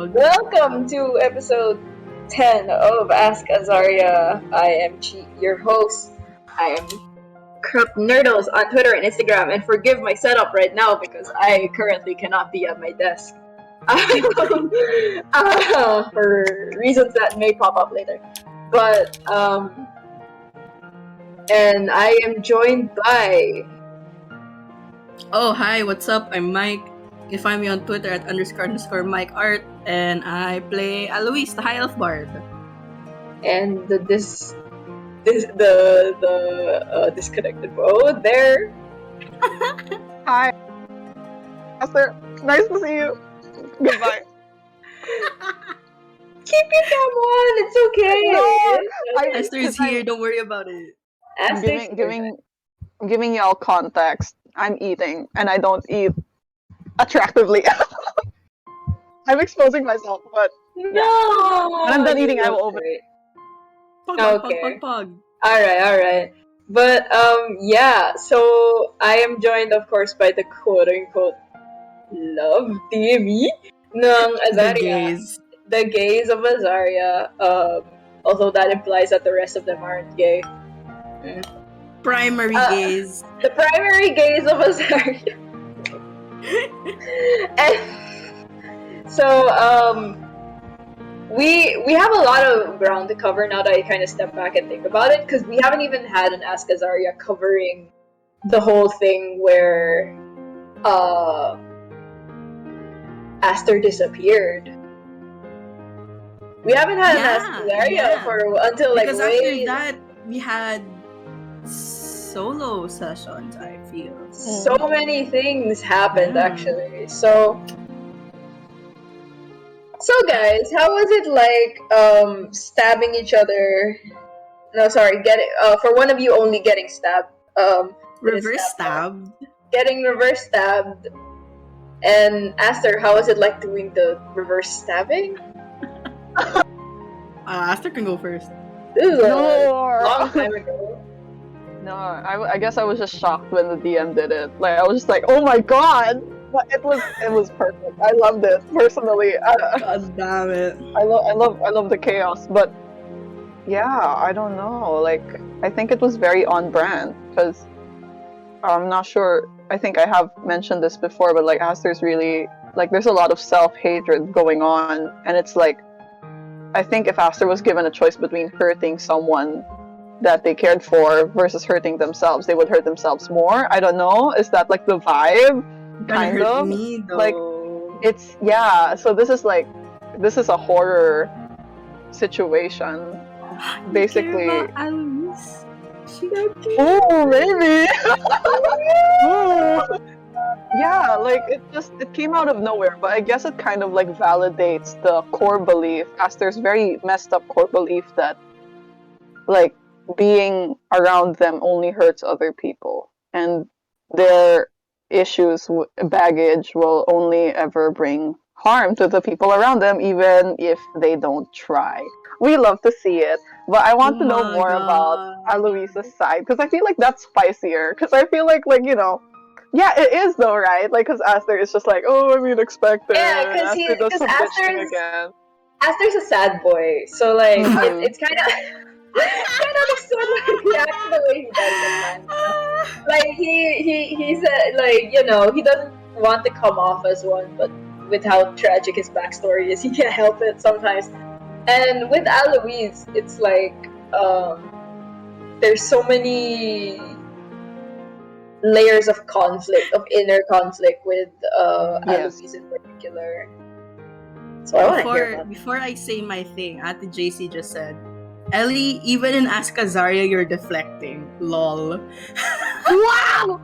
Welcome to episode 10 of Ask Azaria. I am Chi, your host. I am Corrupt Nerdles on Twitter and Instagram, and forgive my setup right now because I currently cannot be at my desk. For reasons that may pop up later. But, and I am joined by. Oh, hi, what's up? I'm Mike. You can find me on Twitter at __Mike Art, and I play Alois, the High Elf Bard. And the disconnected mode there. Hi, Esther. Nice to see you. Goodbye. Keep your cam on. It's okay. No, Esther is here. Don't worry about it. Esther's giving y'all context. I'm eating, and I don't eat attractively. I'm exposing myself, but no. when I'm done eating, I will open it. Pug. All right. But yeah. So I am joined, of course, by the quote-unquote love TV ng Azaria. The gays of Azaria. Although that implies that the rest of them aren't gay. Primary gays. The primary gays of Azaria. And so we have a lot of ground to cover now that I kind of step back and think about it, because we haven't even had an Ask Azaria covering the whole thing where Aster disappeared. We haven't had an Ask Azaria until like because after that we had solo sessions. I feel so many things happened actually. So guys, how was it like stabbing each other? No, sorry, for one of you only getting stabbed. Reverse stabbed. Getting reverse stabbed. And Aster, how was it like doing the reverse stabbing? Aster can go first. This is a long time ago. No, I guess I was just shocked when the DM did it. Like I was just like, oh my god! But it was perfect. I loved it personally. God damn it! I love the chaos, but yeah, I don't know. Like I think it was very on brand because I'm not sure. I think I have mentioned this before, but like Aster's really like there's a lot of self-hatred going on, and it's like I think if Aster was given a choice between hurting someone that they cared for versus hurting themselves, they would hurt themselves more. I don't know. Is that like the vibe? Kind of. Me, though. Like it's so this is a horror situation. Basically. Oh, maybe. Yeah, like it came out of nowhere, but I guess it kind of like validates the core belief, as there's very messed up core belief that like being around them only hurts other people, and their issues, baggage will only ever bring harm to the people around them, even if they don't try. We love to see it, but I want to know more about Aloisa's side, because I feel like that's spicier, because I feel like you know, yeah, it is though, right? Like, because Aster is just like, oh, I mean, expected. Yeah, because Aster's a sad boy, so like it's kind of react the way he does it, man. Like he's like, you know, he doesn't want to come off as one, but with how tragic his backstory is, he can't help it sometimes. And with Alois, it's like there's so many layers of conflict, of inner conflict with Alois in particular. So I want to hear that. Before I say my thing, Ate JC just said, Ellie, even in Ask Azaria, you're deflecting. Lol. Wow!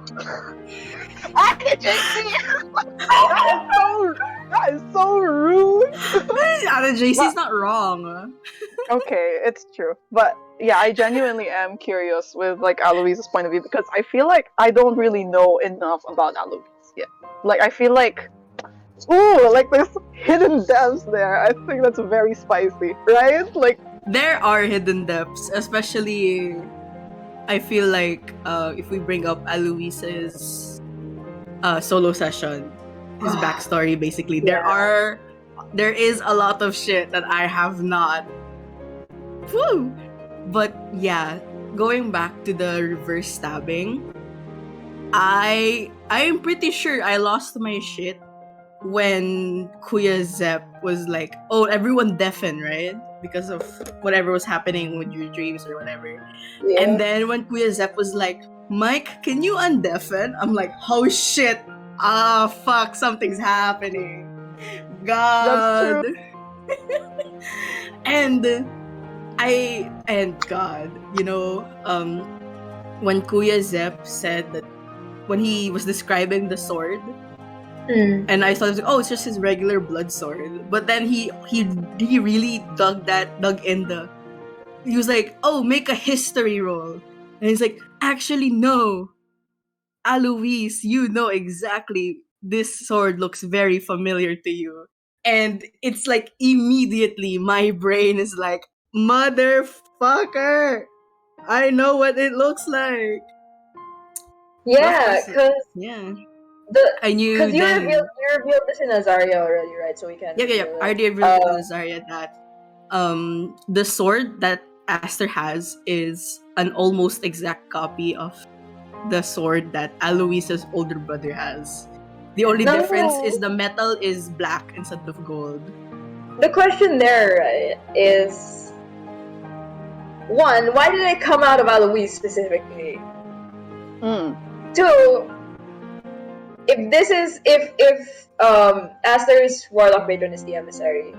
Ate JC! That is so rude! Ate JC's not wrong. Okay, it's true. But yeah, I genuinely am curious with like Aloise's point of view, because I feel like I don't really know enough about Alois yet. Like I feel like like there's hidden depths there. I think that's very spicy, right? Like there are hidden depths, especially I feel like if we bring up Alois's solo session, his backstory basically, there are there is a lot of shit that I have not. Woo! But yeah, going back to the reverse stabbing, I'm pretty sure I lost my shit when Kuya Zep was like, oh, everyone deafened, right? Because of whatever was happening with your dreams or whatever. Yeah. And then when Kuya Zep was like, Mike, can you undeafen? I'm like, oh shit. Ah, fuck, something's happening. God. That's true. and God, when Kuya Zep said that when he was describing the sword, and I thought, oh, it's just his regular blood sword. But then he really dug in the. He was like, oh, make a history roll, and he's like, actually no, Alois, you know exactly. This sword looks very familiar to you, and it's like immediately my brain is like, motherfucker, I know what it looks like. Yeah, because yeah. I knew because you revealed this in Azaria already, right? So we can. Yeah. I already revealed in Azaria that the sword that Aster has is an almost exact copy of the sword that Aloisa's older brother has. The only difference is the metal is black instead of gold. The question there, right, is one, why did it come out of Alois specifically? Two, if Aster's Warlock Patron is the emissary,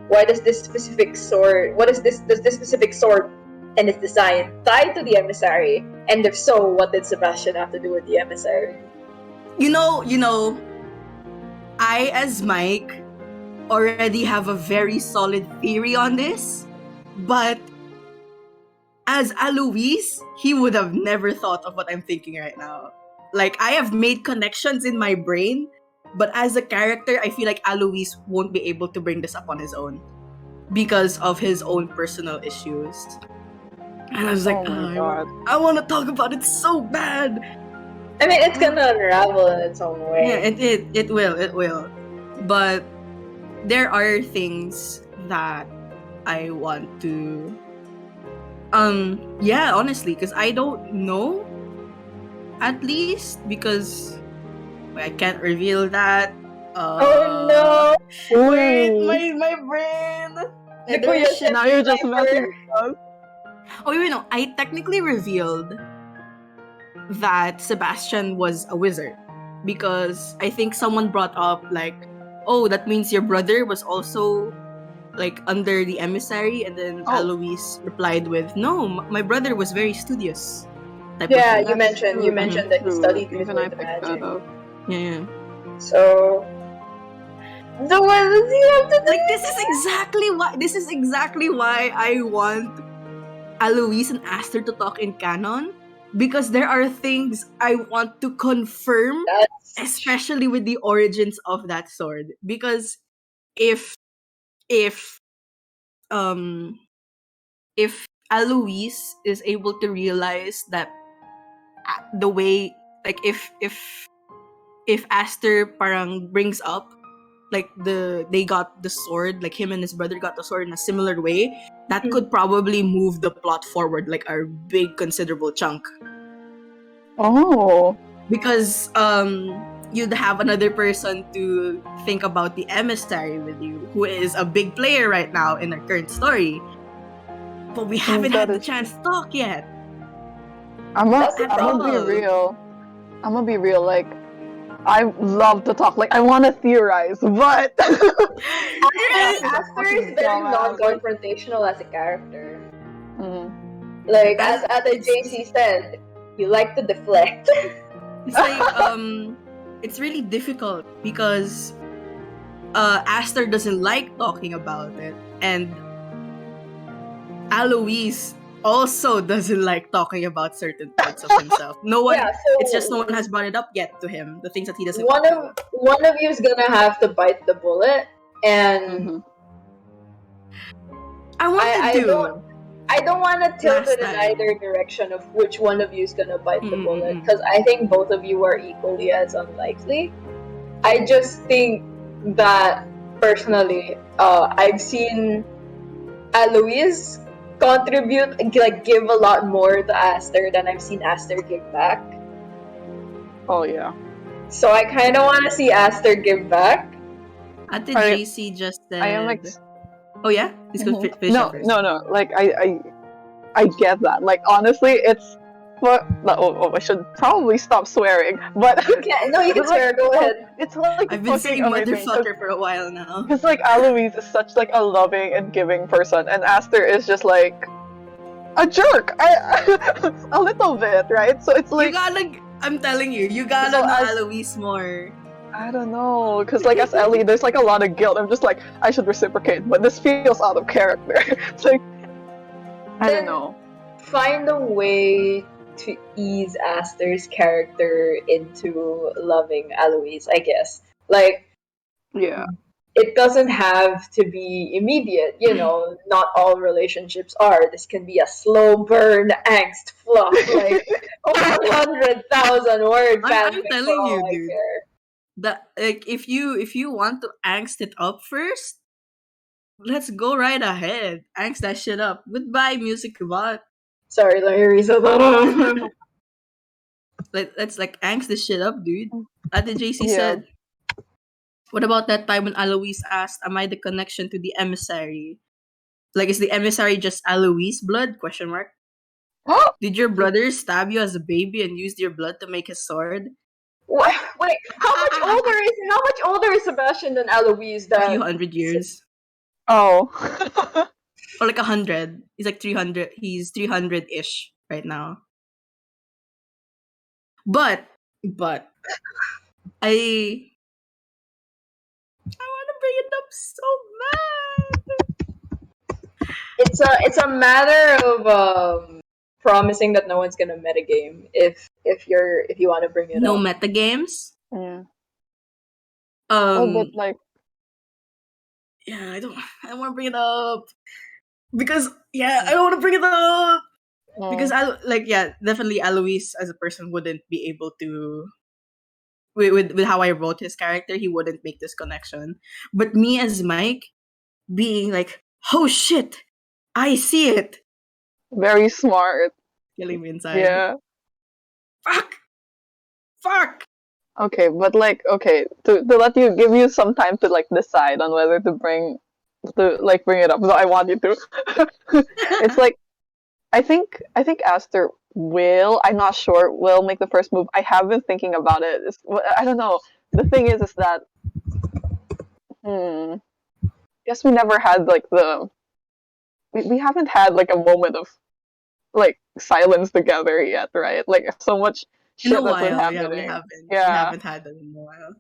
why does this specific sword does this specific sword and its design tie to the emissary? And if so, what did Sebastian have to do with the emissary? You know, I as Mike already have a very solid theory on this, but as Alois, he would have never thought of what I'm thinking right now. Like, I have made connections in my brain, but as a character, I feel like Alois won't be able to bring this up on his own because of his own personal issues. And I was like, I want to talk about it so bad. I mean, it's gonna unravel in its own way. Yeah, it will. But there are things that I want to... yeah, honestly, because I don't know. At least because I can't reveal that. Oh no! Wait, my brain. Now you're just messing up. Oh, wait, no. I technically revealed that Sebastian was a wizard because I think someone brought up like, oh, that means your brother was also like under the emissary, and then Alois replied with, no, my brother was very studious. Yeah, you mentioned that he studied even I picked that up. Yeah. So what does he have to do? Like, this is exactly why I want Alois and Aster to talk in canon, because there are things I want to confirm, especially with the origins of that sword. Because if Alois is able to realize that the way, like, if Aster parang brings up like they got the sword, like him and his brother got the sword in a similar way, that could probably move the plot forward like a big considerable chunk. Because you'd have another person to think about the emissary with you, who is a big player right now in our current story, but we haven't had the chance to talk yet. I'm gonna be real. Like, I love to talk. Like, I want to theorize, but Aster is very non-confrontational as a character. Like, as JC said, you like to deflect. It's like it's really difficult because Aster doesn't like talking about it, and Alois also doesn't like talking about certain parts of himself. It's just no one has brought it up yet to him. The things that he doesn't. One of you is gonna have to bite the bullet, and I don't want to tilt it in either direction of which one of you is gonna bite the bullet, because I think both of you are equally as unlikely. I just think that personally, I've seen Alois contribute, like give a lot more to Aster than I've seen Aster give back. Oh yeah. So I kind of want to see Aster give back. Ate I- JC just said. I am Oh yeah, let's go finish no, it first. no. Like I get that. Like honestly, it's. I should probably stop swearing. But You can no, you can but, like, swear. Go ahead. it's like I've been fucking saying amazing. motherfucker for a while now. Because like Alois is such like a loving and giving person, and Aster is just like a jerk. A little bit, right? So it's like I'm telling you, you gotta So know as- Alois more. I don't know, because like as Ellie, there's like a lot of guilt. I'm just like I should reciprocate, but this feels out of character. It's like I don't Then know. find a way to ease Aster's character into loving Alois, I guess. Like, Yeah. it doesn't have to be immediate, you know, not all relationships are. This can be a slow burn angst fluff, like 100,000 word I'm fanfic for telling you, all I dude. care. That like if you want to angst it up first, let's go right ahead. Angst that shit up. Goodbye, music bot. Sorry, let me reset that. Let's like angst this shit up, dude. Ate JC Yeah. said, what about that time when Alois asked, am I the connection to the emissary? Like, is the emissary just Alois' blood? Question mark. Did your brother stab you as a baby and used your blood to make his sword? What? Wait, how much older is Sebastian than Eloise? A few That 100 years. Oh. Or like 100. He's like 300. He's 300-ish right now. But I want to bring it up so bad. it's a matter of promising that no one's gonna metagame if you want to bring it No up. metagames. Yeah. Um, But like yeah, I don't want to bring it up because I don't want to bring it up because definitely Alois as a person wouldn't be able to with how I wrote his character, he wouldn't make this connection. But me as Mike being like, oh shit, I see it, very smart. killing me inside. Yeah. Fuck. Okay, but like to let you give you some time to like decide on whether to bring it up. So I want you to. It's like I think Aster will. I'm not sure. Will make the first move. I have been thinking about it. I don't know. The thing is that guess we never had like we haven't had like a moment of like silence together yet, right? Like so much In a shit that's been while, yeah, we happening. haven't. We Yeah. haven't had that in a while.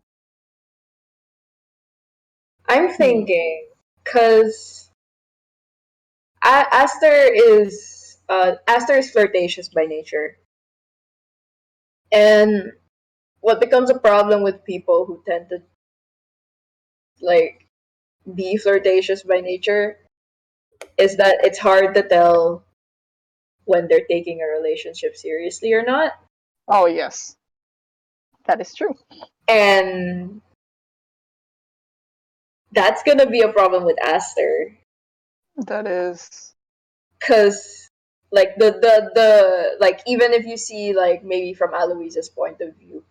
I'm thinking because Aster is flirtatious by nature, and what becomes a problem with people who tend to like be flirtatious by nature is that it's hard to tell when they're taking a relationship seriously or not. Oh yes, that is true. And that's gonna be a problem with Aster. That is. Cause like the like even if you see like maybe from Aloise's point of view,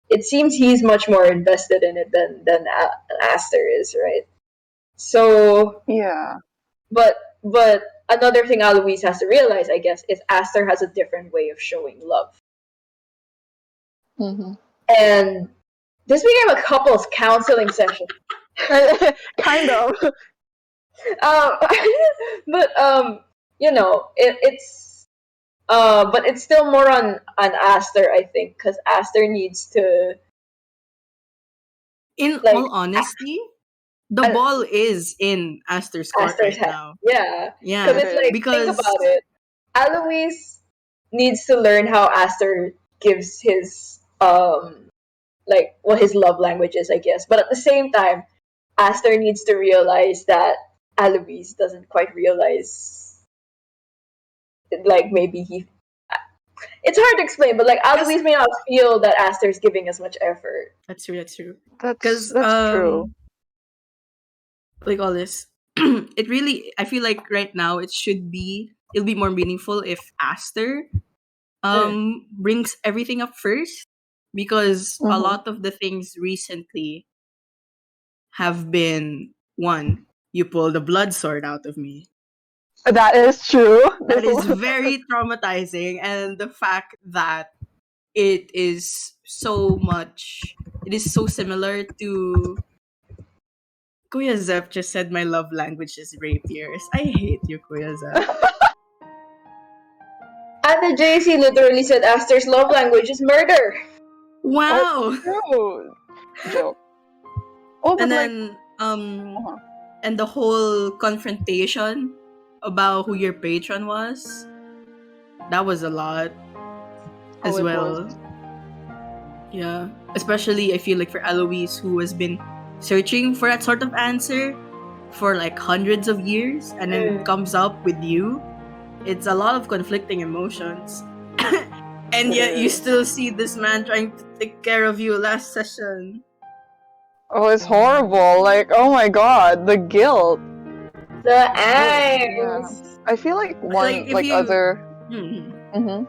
it seems he's much more invested in it than Aster is, right? So Yeah. but another thing Aloise has to realize, I guess, is Aster has a different way of showing love. Mm-hmm. And this became a couples counseling session. Kind of. Um, but you know, but it's still more on Aster, I think, because Aster needs to. In Like, all honesty, the ball is in Aster's court Aster's right head. now. Yeah, Yeah, because it's like because think about it. Alois needs to learn how Aster gives his like what his love language is, I guess. But at the same time, Aster needs to realize that Alois doesn't quite realize, like maybe he. It's hard to explain, but like Alois may not feel that Aster's giving as much effort. That's true. That's Because true. like all this. It really, I feel like right now it'll be more meaningful if Aster brings everything up first, because a Mm-hmm. lot of the things recently have been, one, you pull the blood sword out of me. That is true. That There's a is lot. very traumatizing, and the fact that it is it is so similar to Kuya Zep just said my love language is rapiers. I hate you, Kuya Zep. Ate JC literally said Aster's love language is murder. That's Wow. true. Joke. Oh, but And like, then uh-huh. and the whole confrontation about who your patron was, that was a lot Oh, as it was. well. Yeah. Especially I feel like for Eloise, who has been searching for that sort of answer for like hundreds of years, and then it comes up with you. It's a lot of conflicting emotions. And It yet you is. still see this man trying to take care of you last session. Oh, it's horrible. Like, oh my god, the guilt. The Yeah. angst. I feel like Like one, if like you other. hmm. Mm-hmm.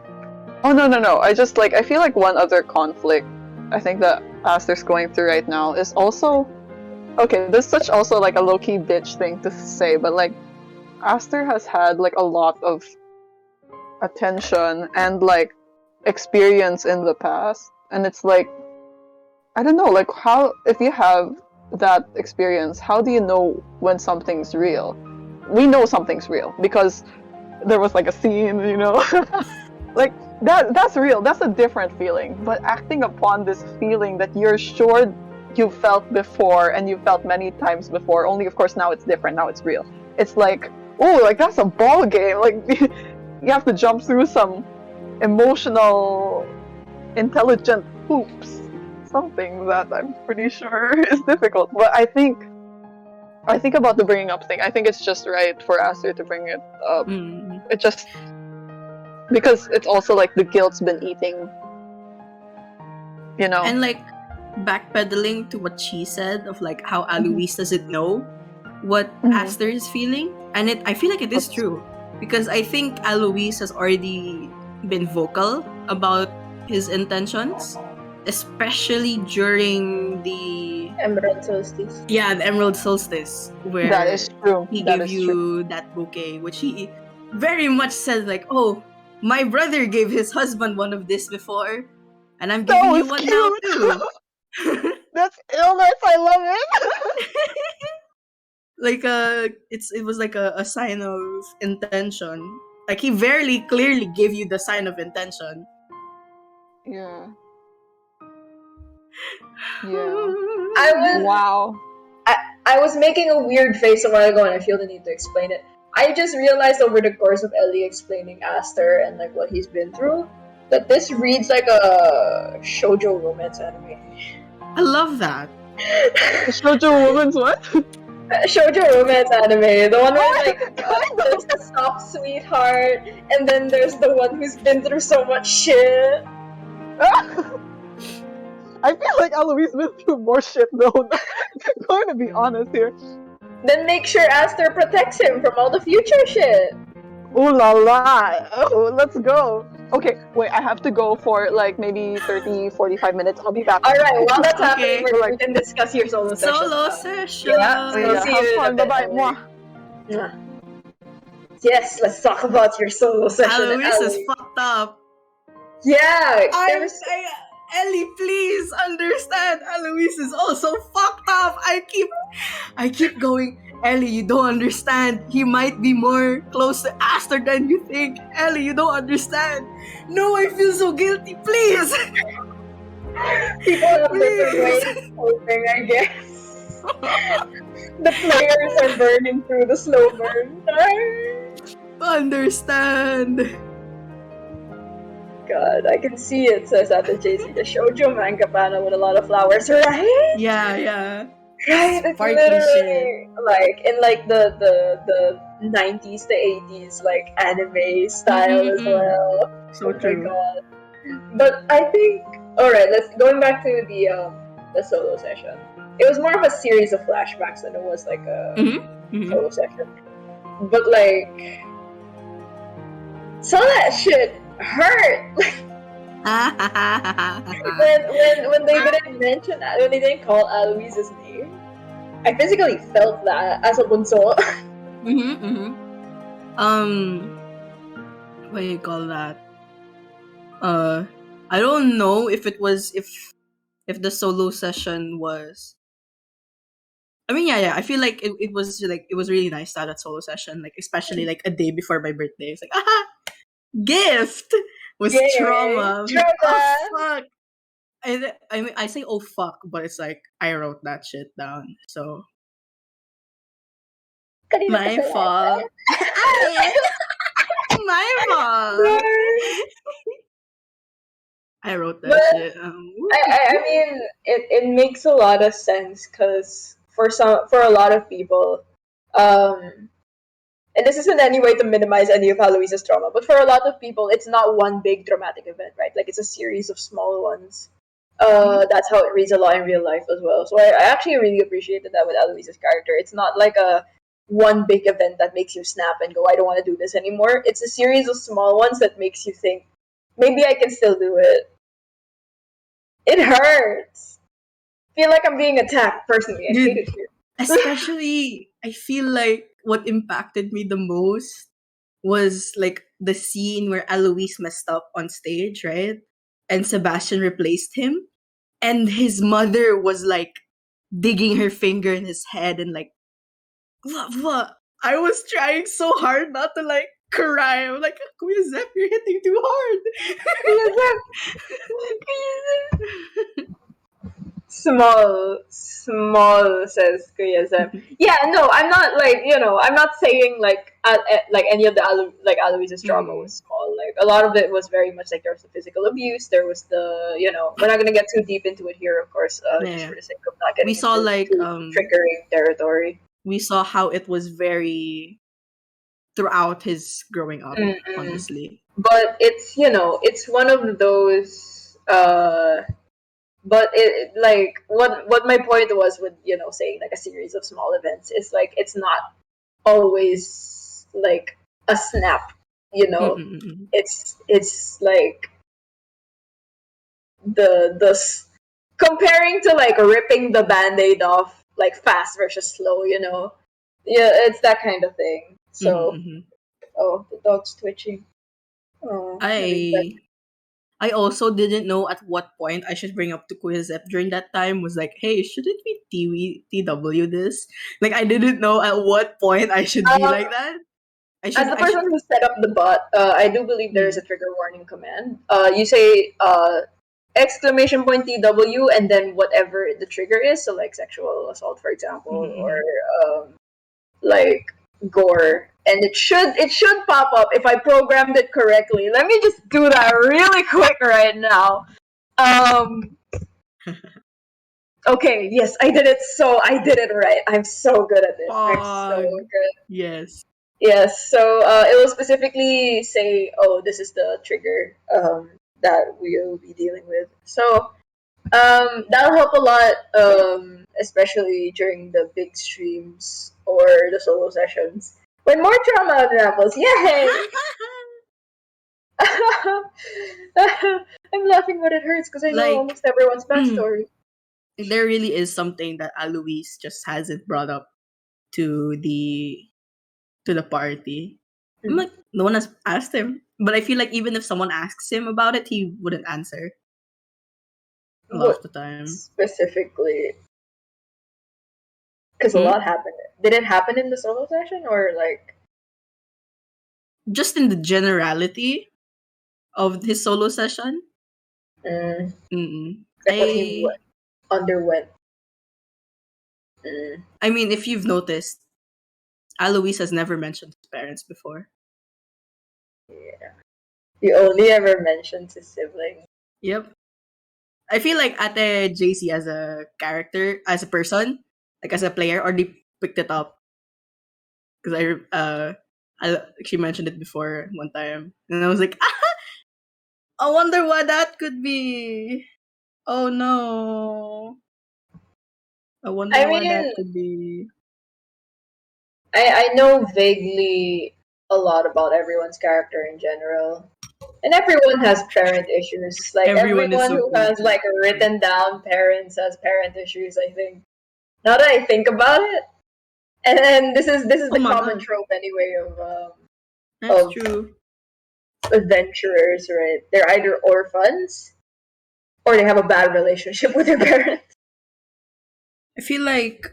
Oh no, no, no. I just like I feel like one other conflict I think that Aster's going through right now is also okay. This is such also like a low key bitch thing to say, but like Aster has had like a lot of attention and like experience in the past, and it's like I don't know, like how if you have that experience, how do you know when something's real? We know something's real because there was like a scene, you know. Like that's real. That's a different feeling. But acting upon this feeling that you're sure you felt before and you felt many times before, only of course now it's different, now it's real. It's like, oh, like that's a ball game. Like you have to jump through some emotional intelligent hoops. Something that I'm pretty sure is difficult. But I think about the bringing up thing. I think it's just right for Aster to bring it up. Mm. It just because it's also like the guilt's been eating, you know. And like backpedaling to what she said of like how Mm-hmm. Alois doesn't know what Mm-hmm. Aster is feeling. And I feel like it is true. Because I think Alois has already been vocal about his intentions. Especially during the Emerald solstice. the Emerald Solstice, That where is true. he That gave is true. you that bouquet, which he very much said like, "Oh, my brother gave his husband one of this before, and I'm That giving you was one now cute. too." That's illness. I love it. Like it was like a sign of intention. Like he very clearly gave you the sign of intention. Yeah. Yeah. I was Wow. I was making a weird face a while ago and I feel the need to explain it. I just realized over the course of Ellie explaining Aster and like what he's been through that this reads like a shoujo romance anime. I love that. Shoujo woman's what? Shoujo romance anime, the one where Oh, like kind there's the soft sweetheart and then there's the one who's been through so much shit. of. I feel like Eloise been through more shit though. I'm going to be honest here. Then make sure Aster protects him from all the future shit. Ooh la la. Oh, let's go. Okay, wait, I have to go for like maybe 30, 45 minutes. I'll be back. Alright, while that's Okay. happening, we can discuss your solo session. Solo session. Yeah, so Yeah, see have you in a fun. bit. Bye-bye. don't worry. Mwah. Yes, let's talk about your solo session. Alois is Ellie. fucked up. Yeah, Ellie, please understand. Eloise is also fucked up. I keep going. Ellie, you don't understand. He might be more close to Aster than you think. Ellie, you don't understand. No, I feel so guilty. Please, people have different please. ways of coping, I guess. The players are burning through the slow burn. Understand. God, I can see it, says at the JC, the shoujo manga panel with a lot of flowers, right? Yeah, yeah. Right, it's Party literally like in like the 90s to 80s like anime style as well. So Oh true. my god. But I think alright, let's going back to the solo session. it was more of a series of flashbacks than it was like a solo session. But like, some of that shit hurt. when they didn't mention that, when they didn't call Aloise's name, I physically felt that as a bunso. What do you call that? I don't know if it was if the solo session was. I mean, yeah. I feel like it was like it was really nice to have that solo session, like especially like a day before my birthday. It's like, gift was Yay. trauma. Trauma. Oh fuck! I mean, I say oh fuck, but it's like I wrote that shit down. So my fault. My fault. I wrote that shit. I mean, it makes a lot of sense because for a lot of people, and this isn't any way to minimize any of Aloise's trauma, but for a lot of people, it's not one big traumatic event, right? Like it's a series of small ones. That's how it reads a lot in real life as well. So I actually really appreciated that with Aloise's character. It's not like a one big event that makes you snap and go, I don't want to do this anymore. It's a series of small ones that makes you think, maybe I can still do it. It hurts. I feel like I'm being attacked personally. I hate it here. Especially, I feel like what impacted me the most was like the scene where Alois messed up on stage, right? And Sebastian replaced him. And his mother was like digging her finger in his head and like, what? I was trying so hard not to like cry. I'm like, Kuya Zep, you're hitting too hard. Small, says Kuya Zep. Yeah, no, I'm not like, I'm not saying like like any of the Aloise's trauma was small. Like a lot of it was very much like there was the physical abuse, there was the, we're not gonna get too deep into it here, of course, just for the sake of not getting we saw into like triggering territory. We saw how it was very throughout his growing up, honestly. But it's one of those but it like what my point was with saying like a series of small events is like it's not always like a snap. It's like the comparing to like ripping the band-aid off like fast versus slow, it's that kind of thing. So oh, the dog's twitching. Oh, I also didn't know at what point I should bring up to Kuya Zep during that time. Was like, hey, shouldn't we TW this? Like, I didn't know at what point I should be like that. As the person who set up the bot, I do believe there is a trigger warning command. You say exclamation point TW and then whatever the trigger is, so like sexual assault, for example, or like gore, and it should pop up if I programmed it correctly. Let me just do that really quick right now. Okay, yes, I did it. So I did it right. I'm so good at this. I'm so good. Yes. Yes. So it will specifically say, "Oh, this is the trigger that we'll be dealing with." So that'll help a lot, especially during the big streams or the solo sessions. When more trauma unravels, yay! I'm laughing, but it hurts because I know almost everyone's backstory. There really is something that Alois just hasn't brought up to the party. I'm like, no one has asked him, but I feel like even if someone asks him about it, he wouldn't answer. A lot of the time, specifically, because a lot happened. Did it happen in the solo session or like just in the generality of his solo session? Like what he underwent. I mean, if you've noticed, Alois has never mentioned his parents before. Yeah. He only ever mentions his siblings. Yep. I feel like Ate JC as a character, as a person, like as a player, already picked it up. Because she mentioned it before one time. And I was like, I wonder what that could be. Oh no. I wonder why that could be. I know vaguely a lot about everyone's character in general. And everyone has parent issues. Like Everyone is everyone so who has crazy. like written down parents has parent issues, I think. Now that I think about it. And then this is Oh the my common god, trope anyway that's of true. adventurers, right? They're either orphans or they have a bad relationship with their parents. I feel like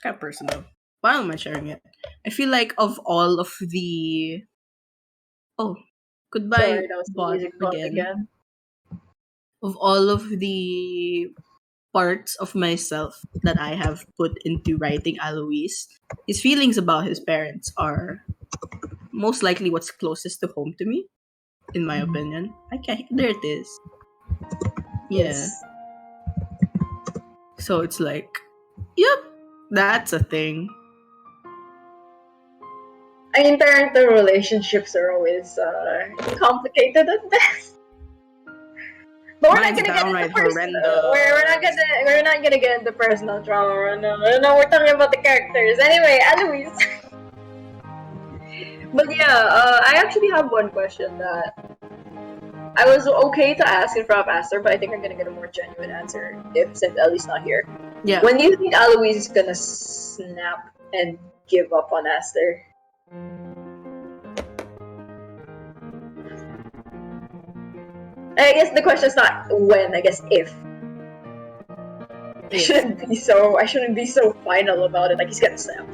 kind of personal. Why am I sharing it? I feel like of all of the oh, Sorry, goodbye that was the bot music bot again. again. Of all of the parts of myself that I have put into writing Alois, his feelings about his parents are most likely what's closest to home to me, in my opinion. I can't. There it is. Yeah. Yes. So it's like, yep, that's a thing. I mean, parental relationships are always complicated at best. But we're not Mine's gonna get into downright personal. horrendous. We're not gonna get into personal trauma right now. No, we're talking about the characters. Anyway, Eloise. But yeah, I actually have one question that I was okay to ask in front of Aster, but I think I'm gonna get a more genuine answer if since Ellie's not here. Yeah. When do you think Eloise is gonna snap and give up on Aster? I guess the question is not when. I guess if. I shouldn't be so final about it. Like he's gonna snap.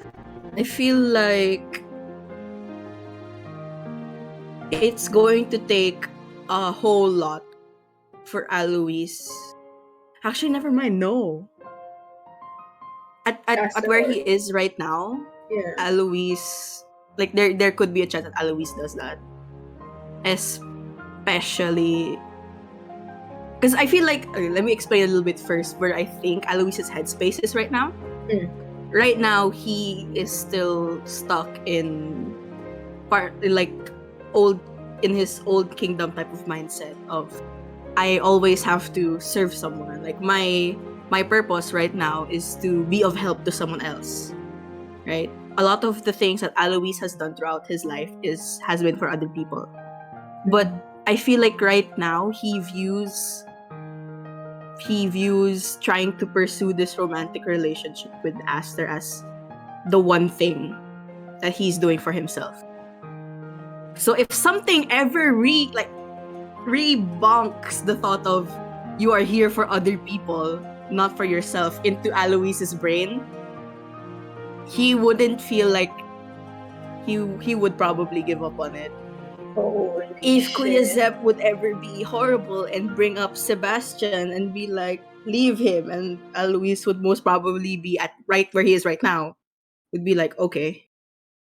I feel like it's going to take a whole lot for Alois. Actually, never mind. No. At where he is right now, Yeah. Alois, like there could be a chance that Alois does that. Especially because I feel like let me explain a little bit first where I think Alois's headspace is right now. Right now, he is still stuck in his old kingdom type of mindset of I always have to serve someone. Like my purpose right now is to be of help to someone else. Right? A lot of the things that Alois has done throughout his life has been for other people. But I feel like right now he views trying to pursue this romantic relationship with Aster as the one thing that he's doing for himself. So if something ever rebunks the thought of you are here for other people, not for yourself, into Alois's brain, he wouldn't feel like he would probably give up on it. If Kuya Zep would ever be horrible and bring up Sebastian and be like, leave him, and Alois would most probably be at right where he is right now, would be like, okay,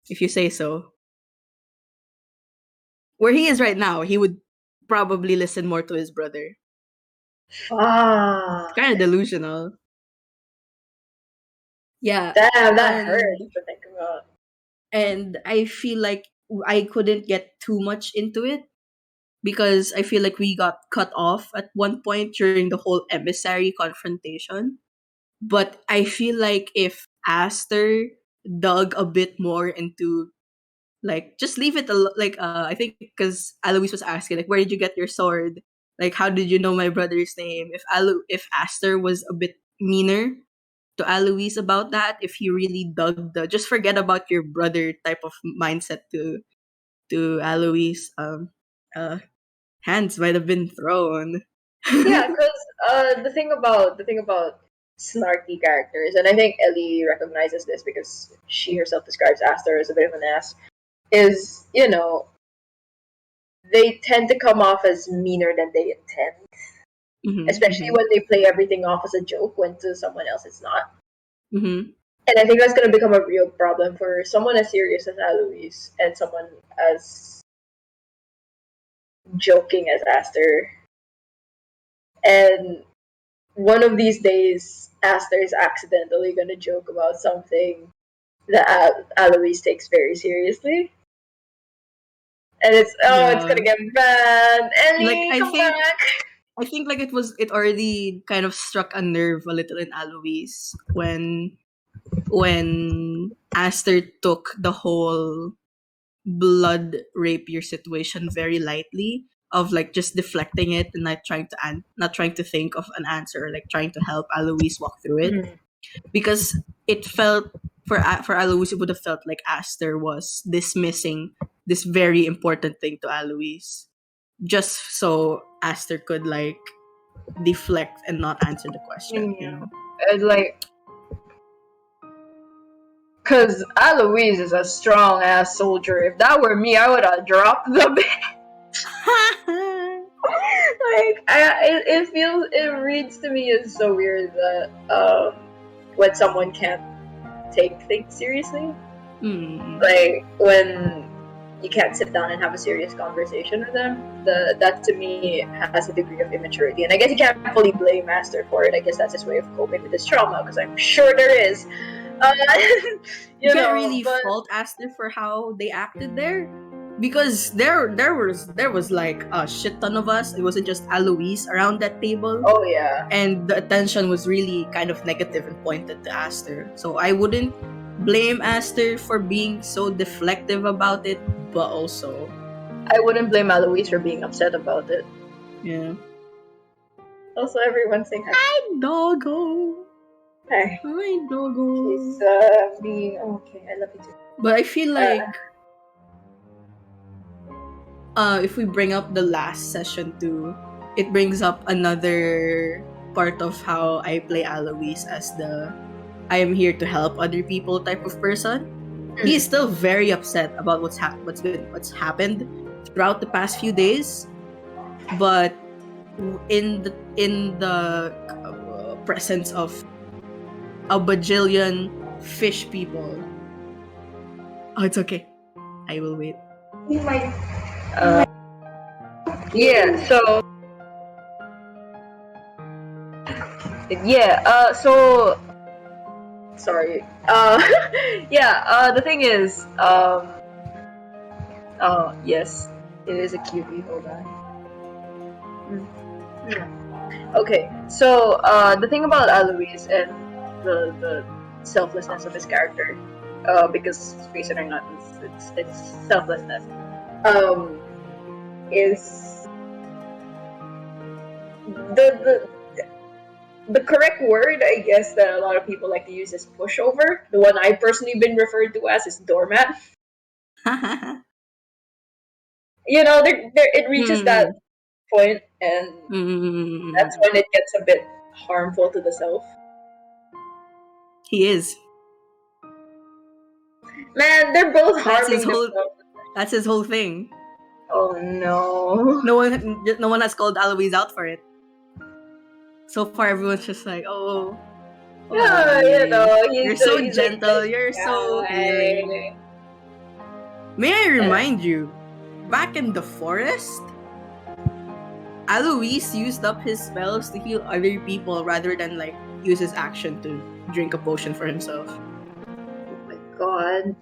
if you say so. Where he is right now, he would probably listen more to his brother. Fuck. Kind of delusional. Yeah. Damn, that hurts to think about. And I feel like I couldn't get too much into it because I feel like we got cut off at one point during the whole emissary confrontation. But I feel like if Aster dug a bit more into like just leave it I think because Alois was asking like where did you get your sword, like how did you know my brother's name, if Aster was a bit meaner to Alois about that, if he really dug the just forget about your brother type of mindset to Alois, hands might have been thrown. Yeah, because the thing about snarky characters, and I think Ellie recognizes this because she herself describes Aster as a bit of an ass, is they tend to come off as meaner than they intend, especially when they play everything off as a joke when to someone else it's not. And I think that's going to become a real problem for someone as serious as Alois and someone as joking as Aster. And one of these days, Aster is accidentally going to joke about something that Alois takes very seriously. And it's going to get bad. Ellie, come back. I think like it already kind of struck a nerve a little in Alois when Aster took the whole blood rapier situation very lightly, of like just deflecting it and not trying to think of an answer, or like trying to help Alois walk through it, Mm. because it felt for Alois, it would have felt like Aster was dismissing this very important thing to Alois, just so Aster could like deflect and not answer the question. You Yeah. know. It's like, because Aloise is a strong ass soldier. If that were me, I would have dropped the like, it reads to me as so weird that when someone can't take things seriously, like when you can't sit down and have a serious conversation with them, that to me has a degree of immaturity, and I guess you can't fully blame Master for it. I guess that's his way of coping with his trauma, because I'm sure there is. You can't really fault Aster for how they acted there, because there was like a shit ton of us. It wasn't just Alois around that table. Oh yeah. And the attention was really kind of negative and pointed to Aster. So I wouldn't blame Aster for being so deflective about it, but also I wouldn't blame Alois for being upset about it. yeah. Also, everyone's saying Hi, doggo. hi. Hi, doggo. He's being okay. I love you too. But I feel like if we bring up the last session too, it brings up another part of how I play Alois as the I am here to help other people type of person. He is still very upset about what's happened throughout the past few days, but in the presence of a bajillion fish people. Oh, it's okay. I will wait. Yeah. So. Yeah. So. Sorry. Yeah. The thing is. Oh yes, it is a cutie. Hold on. Okay. So the thing about Alois and the selflessness of his character, because face it or not, it's selflessness. Is the correct word, I guess, that a lot of people like to use is pushover. The one I've personally been referred to as is doormat. You know, it reaches that point, and that's when it gets a bit harmful to the self. He is. Man, they're both harming themselves. That's his whole thing. Oh no. No one has called Alois out for it. So far, everyone's just like, oh. Yeah, you know, you're so gentle. Like, you're so healing. May I remind you, back in the forest, Alois used up his spells to heal other people rather than like use his action to drink a potion for himself. Oh my god.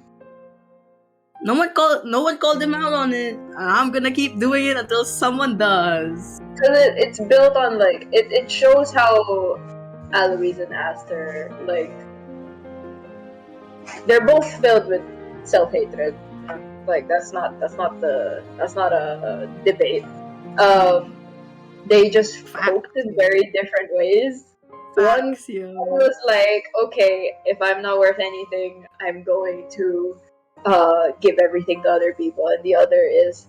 No one called him out on it. I'm gonna keep doing it until someone does. Because it's built on like it shows how Alois and Aster, like, they're both filled with self-hatred. Like that's not a debate. They just focused in very different ways. One was like, okay, if I'm not worth anything, I'm going to give everything to other people, and the other is,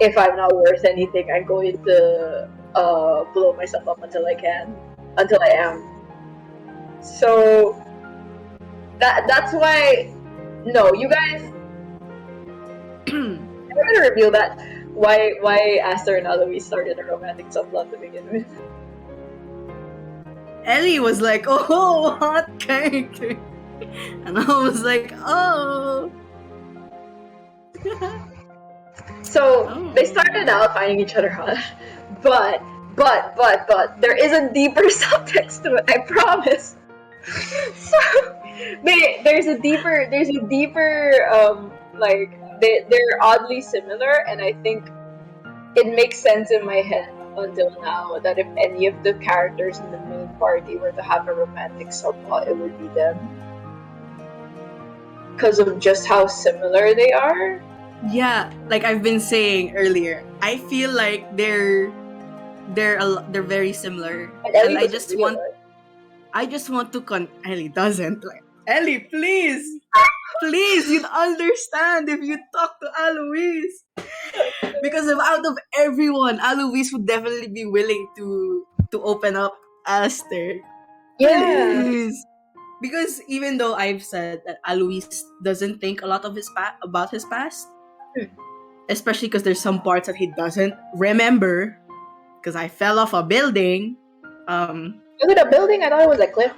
if I'm not worth anything, I'm going to blow myself up until I am. So that's why. No, you guys. I'm gonna reveal that why Aster and Alois started a romantic subplot to begin with. Ellie was like, "Oh, hot character," and I was like, "Oh." So they started out finding each other hot, but there is a deeper subtext to it. I promise. So there's a deeper like they're oddly similar, and I think it makes sense in my head until now that if any of the characters in the main party were to have a romantic subplot, it would be them. Because of just how similar they are. Yeah, like I've been saying earlier, I feel like they're very similar, and I just want to Ellie doesn't like Ellie, please. Please, you'd understand if you talk to Alois. Because out of everyone, Alois would definitely be willing to open up Aster. Yeah. Please. Because even though I've said that Alois doesn't think a lot of about his past, especially because there's some parts that he doesn't remember, because I fell off a building. Was it a building? I thought it was a cliff.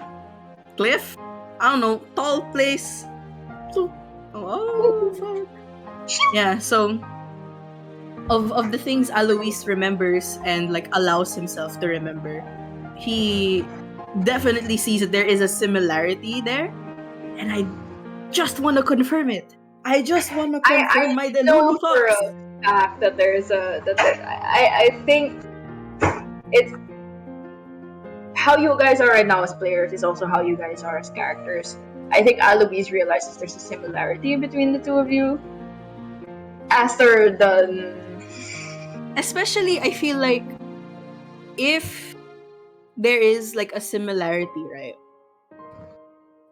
Cliff? I don't know, tall place. So, fuck. Yeah, so of the things Alois remembers and like allows himself to remember, he definitely sees that there is a similarity there, and I just want to confirm it. I just want to confirm my Delulu for thoughts. a fact that there's I think it's how you guys are right now as players is also how you guys are as characters. I think Alois realizes there's a similarity between the two of you. Aster done. Especially, I feel like if there is like a similarity, right?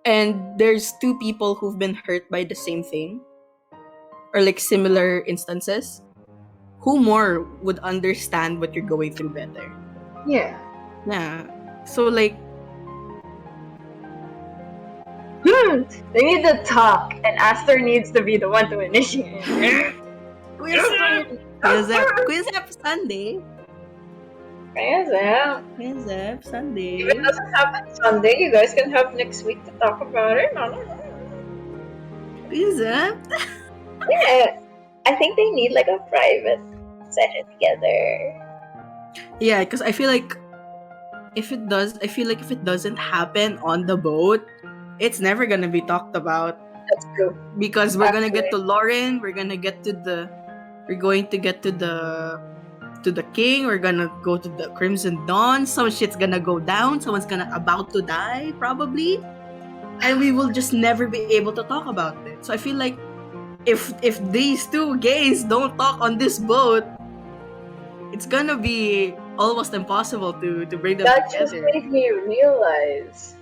And there's two people who've been hurt by the same thing, or like similar instances, who more would understand what you're going through better? Yeah. Yeah. So like, they need to talk, and Aster needs to be the one to initiate. Quiz up Sunday. Quiz Up Sunday. If it doesn't happen Sunday, you guys can have next week to talk about it. Quiz up. Yeah, I think they need like a private session together. Yeah, because I feel like if it doesn't happen on the boat, it's never gonna be talked about. That's true. Because we're gonna get to Lauren, we're going to get to the king, we're gonna go to the Crimson Dawn, some shit's gonna go down, someone's gonna about to die, probably. And we will just never be able to talk about it. So I feel like if these two gays don't talk on this boat, it's gonna be almost impossible to bring them that together. That just made me realize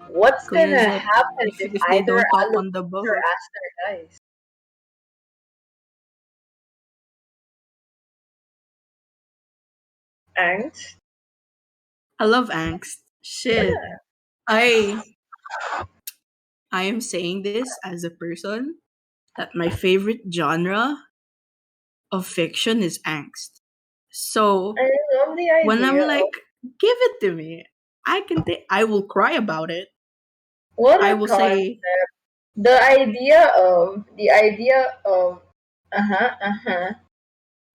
what's gonna happen if they don't talk on the boat. Or Aster dies. Angst? I love angst. Shit. Yeah. I am saying this as a person that my favorite genre of fiction is angst. So I love the idea when I'm like, give it to me, I will cry about it. What I will concept. say the idea of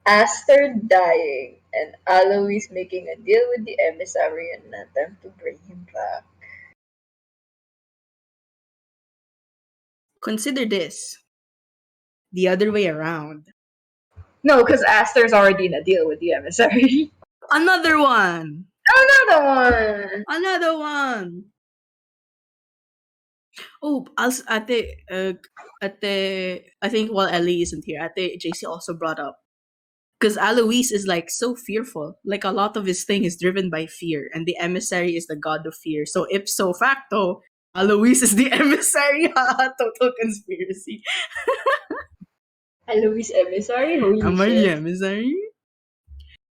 Aster dying and Alois making a deal with the emissary and attempt to bring him back. Consider this the other way around. No, because Aster's already in a deal with the emissary. Another one. Oh, I think while Ellie isn't here, Ate JC also brought up, because Alois is like so fearful. Like a lot of his thing is driven by fear, and the emissary is the god of fear. So ipso facto, Alois is the emissary. Total conspiracy. Alois emissary? Holy Am I shit. the emissary?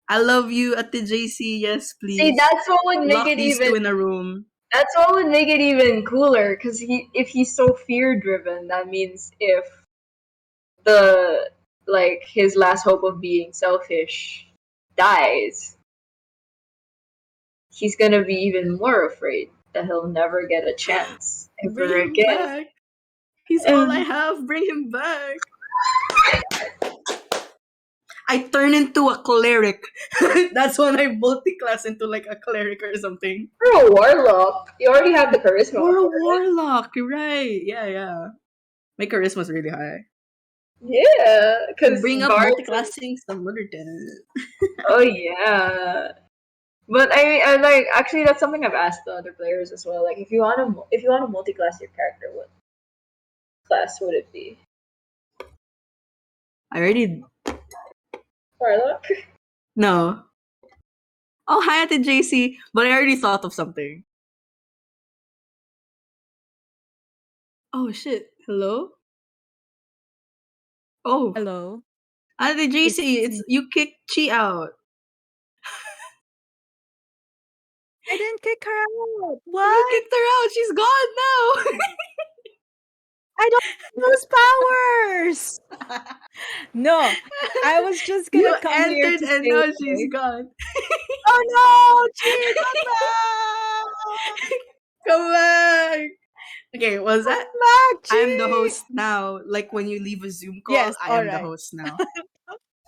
I love you, Ate JC. Yes, please. See, that's what would make Lock it these even. two in a room. That's what would make it even cooler. Because if he's so fear driven, that means if his last hope of being selfish dies, he's gonna be even more afraid that he'll never get a chance ever again. Back. He's all I have. Bring him back. I turn into a cleric. That's when I multi-class into like a cleric or something. You're a warlock. You already have the charisma. Or a warlock, right? Yeah. My charisma's really high. Yeah, because Bring up guards. multiclassing simultaneously. Oh yeah. But I like actually that's something I've asked the other players as well. Like if you want to multi-class your character, what class would it be? I already Warlock? no. Oh, hi at the JC, but I already thought of something. Oh shit! Hello. Oh, Hello. at the JC, It's it's me. you kicked Chi out. I didn't kick her out. You What? kicked her out. She's gone I don't have those powers. No, I was just now. gonna You come here entered to and say now she's like, gone. oh no, Chi, come back! Come back. Okay, was Come that? back, I'm the Chi! host now. Like when you leave a Zoom call, Yes, I all am the right. host now.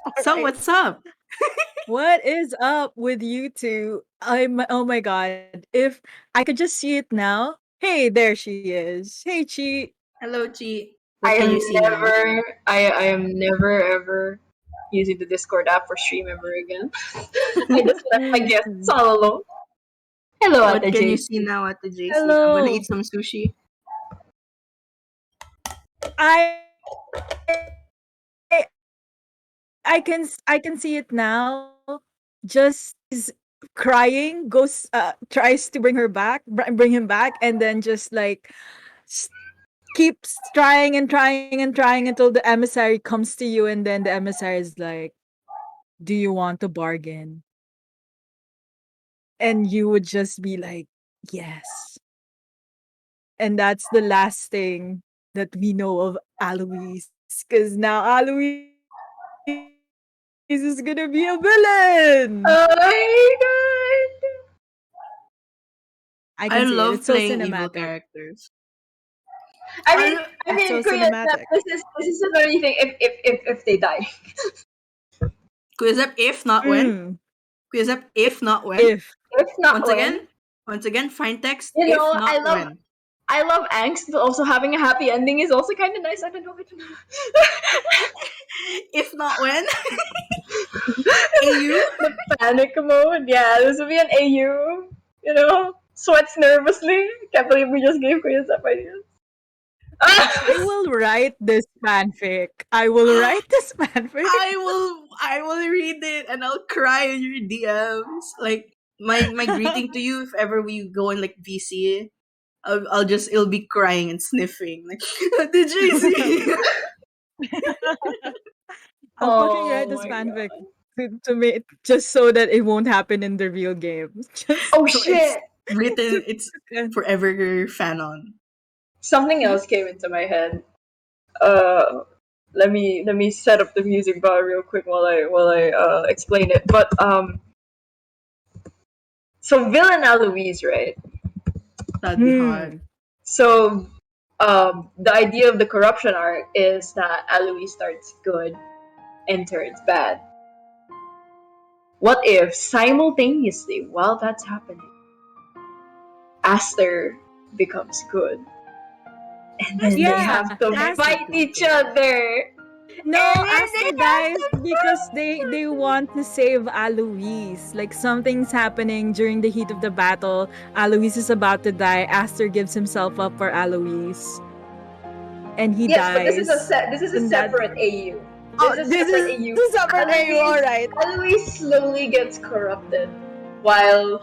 All So right. what's up? What is up with you two? Oh my god. If I could just see it now. Hey, there she is. Hey, Chi. Hello, Chi. I What can am you see now? I am never ever using the Discord app for stream ever again. I just left my guests Mm. all alone. Hello at What the can you JC. see now at the JC? I'm gonna Hello. eat some sushi. I I can see it now. Just crying, goes tries to bring her back, bring him back, and then just like s- keeps trying and trying and trying until the emissary comes to you, and then the emissary is like, "Do you want to bargain?" And you would just be like, "Yes." And that's the last thing that we know of Alois, because now Alois is gonna be a villain. Oh my god. I can I see it. It's love so playing evil cinematic. characters. I mean, I I It's so mean, Kuya, cinematic. this is the only thing. If they die, Quizep if not when. Mm. Quizep if not when. If if not Once when, again, find text you if know, not when. I love angst, but also having a happy ending is also kind of nice. I don't know. If not when. AU. The panic mode, yeah, this would be an AU. You know, sweats nervously. Can't believe we just gave Kuya some ideas. I will write this fanfic. I will write this fanfic. I will read it and I'll cry in your DMs. Like my greeting to you if ever we go in like VC. I'll just it'll be crying and sniffing. Like did you see? I'll fucking write Oh this my fanfic god. to make just so that it won't happen in the real game. Just Oh So it's shit! written. to, It's to forever fanon. Something else came into my head. Uh, let me set up the music bar real quick while I explain it. But so villain Eloise, right? That'd be hot. hmm. So the idea of the corruption arc is that Eloise starts good and turns bad. What if simultaneously while that's happening, Aster becomes good, and then they Yeah, have to ask fight each other, no, and then Aster they have dies to because they want to save Alois. Like something's happening during the heat of the battle. Alois is about to die. Aster gives himself up for Alois, and he Yes, but dies. this is a And that separate AU. oh, This is a this separate is AU. the separate AU. All right. Eloise slowly gets corrupted, while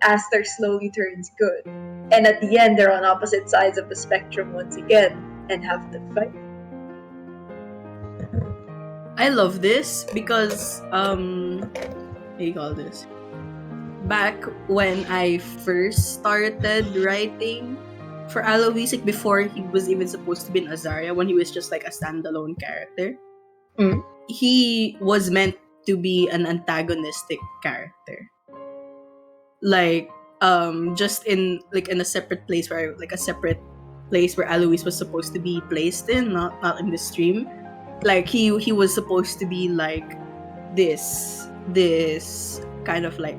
Aster slowly turns good. And at the end, they're on opposite sides of the spectrum once again and have to fight. I love this because what do you call this? Back when I first started writing for Alois, like before he was even supposed to be in Azaria, when he was just like a standalone character, Mm. he was meant to be an antagonistic character. Like just in a separate place where Alois was supposed to be placed in, not in the stream. Like he was supposed to be like this kind of like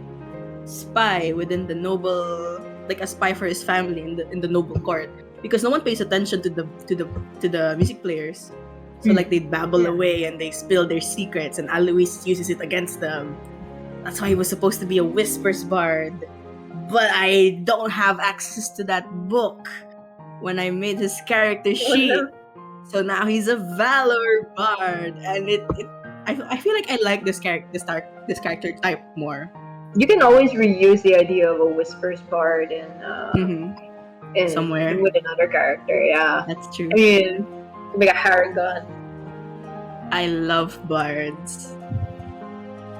spy within the noble, like a spy for his family in the noble court, because no one pays attention to the music players. So like they'd babble away and they spill their secrets, and Alois uses it against them. That's why he was supposed to be a Whispers bard. But I don't have access to that book when I made his character sheet. So now he's a Valor bard, and I feel like I like this character type more. You can always reuse the idea of a Whispers bard in Somewhere with another character. Yeah, that's true. I mean, make a Haragon. I love bards.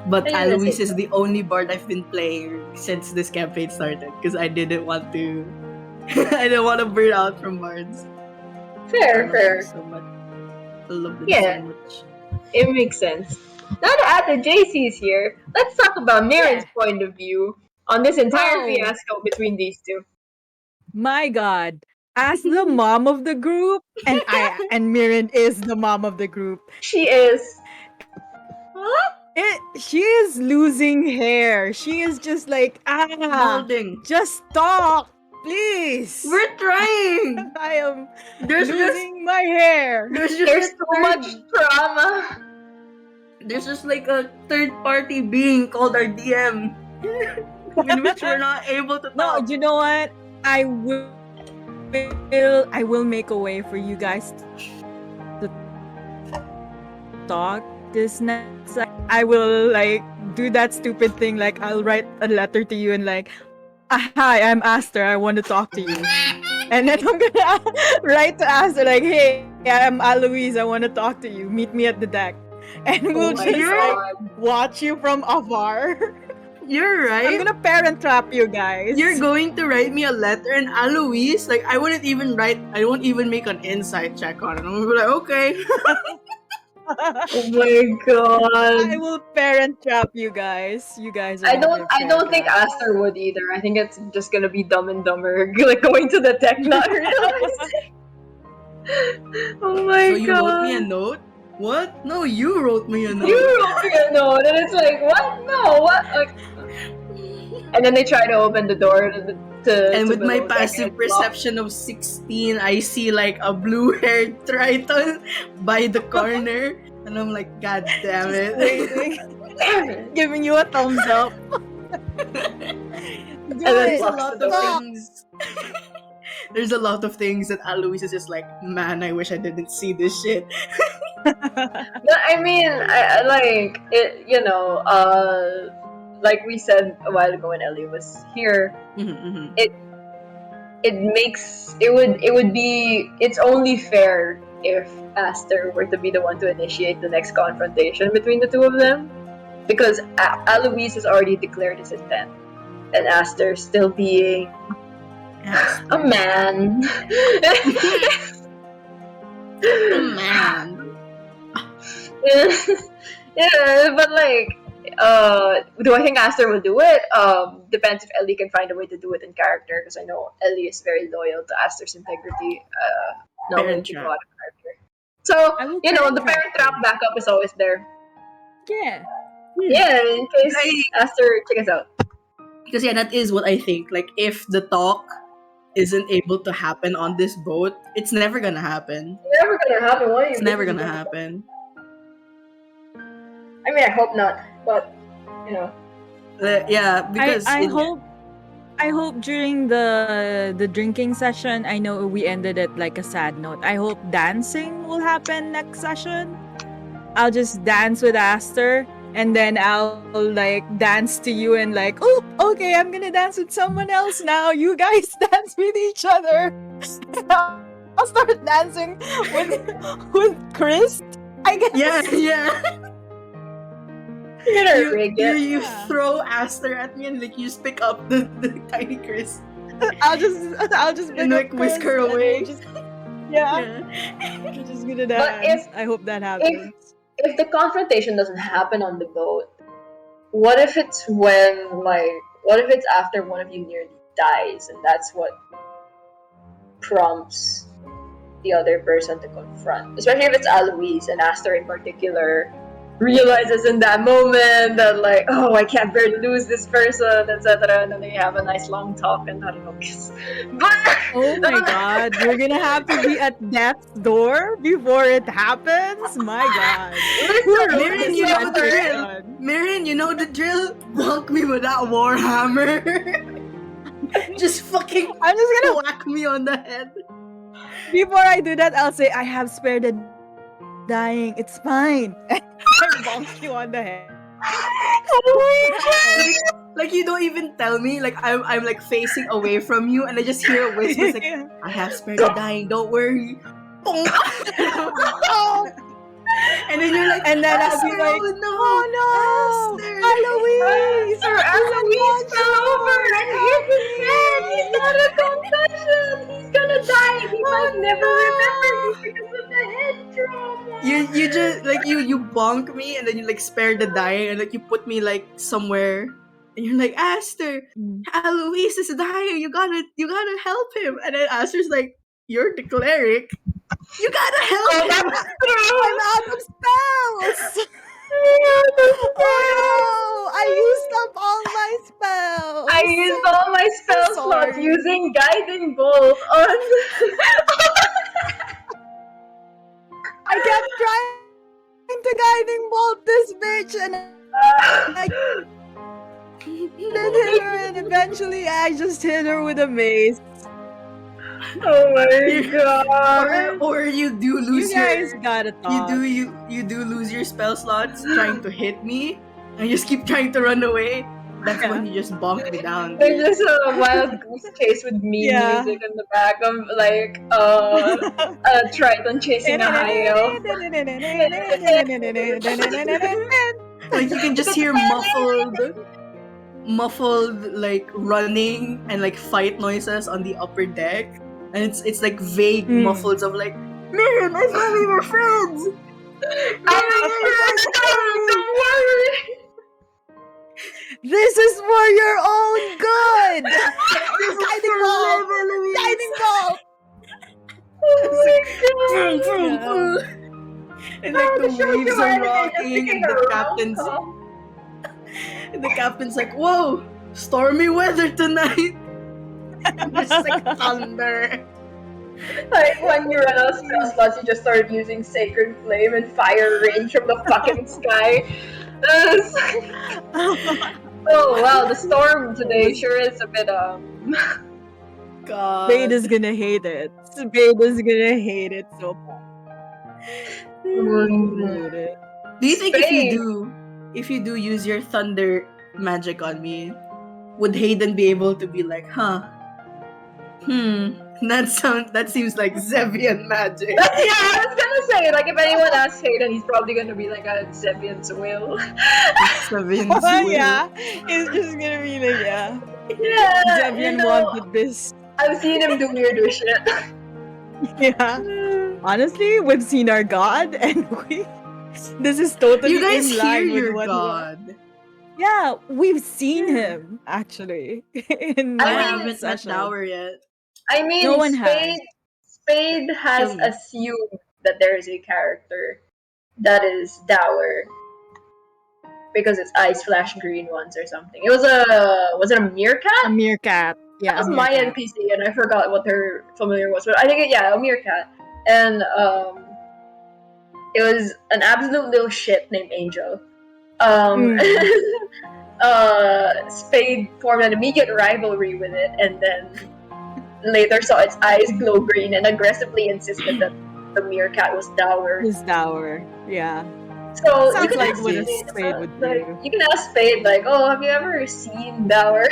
But Yeah, Alois that's it. is the only bard I've been playing since this campaign started because I didn't want to I didn't want to burn out from bards. I love them so much. I love them so much. It makes sense. Now that the JC's here, let's talk about Mirren's point of view on this entire fiasco between these two. My God. As the mom of the group, and Mirren is the mom of the group. She is. She is losing hair. She is just like, balding. Just talk, please. We're trying. I am losing my hair. There's so much drama. There's just like a third party being called our DM, in which we're not able to talk. No, you know what? I will make a way for you guys to talk this next. I will like do that stupid thing. Like I'll write a letter to you and like, hi, I'm Aster. I want to talk to you. And then I'm gonna write to Aster like, hey, I'm Alois. I want to talk to you. Meet me at the deck. And we'll just like watch you from afar. You're right. I'm gonna parent trap you guys. You're going to write me a letter, and Alois, like I won't even make an insight check on it. I'm gonna be like, okay. Oh my god! I will parent trap you guys. You guys. I don't think Aster would either. I think it's just gonna be Dumb and Dumber, like going to the tech not realizing. Oh my god! So you wrote me a note? What? No, you wrote me a note. You wrote me a note, and it's like, what? No, what? Like, and then they try to open the door and with my passive perception of 16, I see like a blue-haired Triton by the corner, and I'm like, God damn it! Giving you a thumbs up. There's a lot of things. There's a lot of things that Alois is just like, man, I wish I didn't see this shit. But I mean, I like it. You know, like we said a while ago when Ellie was here, it would be, it's only fair if Aster were to be the one to initiate the next confrontation between the two of them, because Alois has already declared his intent, and Aster still being a man. A man. Yeah, but like, do I think Aster will do it? Depends if Ellie can find a way to do it in character, because I know Ellie is very loyal to Aster's integrity. Not when she got a character. So, you know, the parent trap backup is always there. Yeah. Yeah, in case Aster check us out. Because yeah, that is what I think. Like, if the talk isn't able to happen on this boat, it's never gonna happen. Never gonna happen. Why? It's never gonna happen. I mean, I hope not, but you know. Yeah, because I hope during the drinking session, I know we ended it like a sad note. I hope dancing will happen next session. I'll just dance with Aster, and then I'll like dance to you and like, oh, okay, I'm gonna dance with someone else now. You guys dance with each other. I'll start dancing with Chris. I guess. Yeah. You Yeah. throw Aster at me and like you just pick up the tiny Chris. I'll just and like whisk her away. Yeah. We're just gonna dance. I hope that happens. If the confrontation doesn't happen on the boat, what if it's after one of you nearly dies, and that's what prompts the other person to confront? Especially if it's Alois and Aster in particular realizes in that moment that like, oh, I can't bear to lose this person, etc. And then they have a nice long talk and I don't know, kiss. But Oh my god, you're gonna have to be at death's door before it happens? My god. Who listen, wrote Mirren, this you know the listen. drill. fanfiction? Mirren, you know the drill. Bonk me with that warhammer. Just fucking I'm just gonna whack me on the head. before I do that, I'll say I have spared the dying. It's fine. I bonk you on the head. Like, like you don't even tell me. Like I'm like facing away from you, and I just hear a whisper. It's like, I have spared the dying. Don't worry. Bonk. Oh, And then you're like, and then I'll be Esther, like, oh no, oh no, Esther. Eloise! Sir Alois fell over and hit his head. He's got a concussion. He's gonna die. He might never remember you because of the head trauma. You just like you bonk me, and then you like spare the dying, and like you put me like somewhere, and you're like, Esther, Mm. Alois is dying. You gotta help him. And then Esther's like, you're the cleric. You gotta help Oh, him. that's true. I'm out of spells! Oh no! I used up all my spells! I used all my spell slots Sorry. using Guiding Bolt on. I kept trying to guiding bolt this bitch and I didn't hit her and eventually I just hit her with a mace. Oh my You- god. or you do lose You guys your gotta talk. you do lose your spell slots trying to hit me, and you just keep trying to run away. That's when you just bonk me down. There's just a wild goose chase with meme Yeah. music in the back of like a Triton chasing a high elf. Like you can just hear muffled like running and like fight noises on the upper deck, and it's like vague muffles of like, Miriam, I thought we were friends. Don't worry. This is for your own good! This is Guiding for bolt! love, Eloise. Guiding bolt! Vroom, vroom, Yeah. vroom. And like the waves are rocking, and the captain's like, whoa, stormy weather tonight. Just like thunder. Like when you run out of spell slots, you just start using Sacred Flame and fire range from the fucking sky. Oh wow, the storm today sure is a bit God. Spade is gonna hate it. Spade is gonna hate it so much. Do you think Spade. if you do use your thunder magic on me, would Hayden be able to be like, huh? That seems like Zevian magic. Yeah, I was gonna say, like, if anyone asks Hayden, he's probably gonna be like a Zebian's will. Zevian's Oh, will. yeah, it's just gonna be like, yeah. Yeah, Devian wanted this. I've seen him do weirder shit. Yeah. Honestly, we've seen our god, and this is totally You guys in hear line with your what. god. Yeah, we've seen him actually. In I I mean, haven't met session. Dower yet. I mean, No one has. Spade has Kill me. assumed that there is a character that is Dower because it's eyes flash green ones or something. Was it a meerkat? A meerkat. Yeah, That was a my meerkat. NPC, and I forgot what her familiar was, but I think a meerkat, and it was an absolute little shit named Angel. Spade formed an immediate rivalry with it, and then later saw its eyes glow green and aggressively insisted that the meerkat was Dower. His dower. Yeah. So you Sounds can like ask what a Spade, Spade would like, do. you can ask Spade, like, oh, have you ever seen Dower?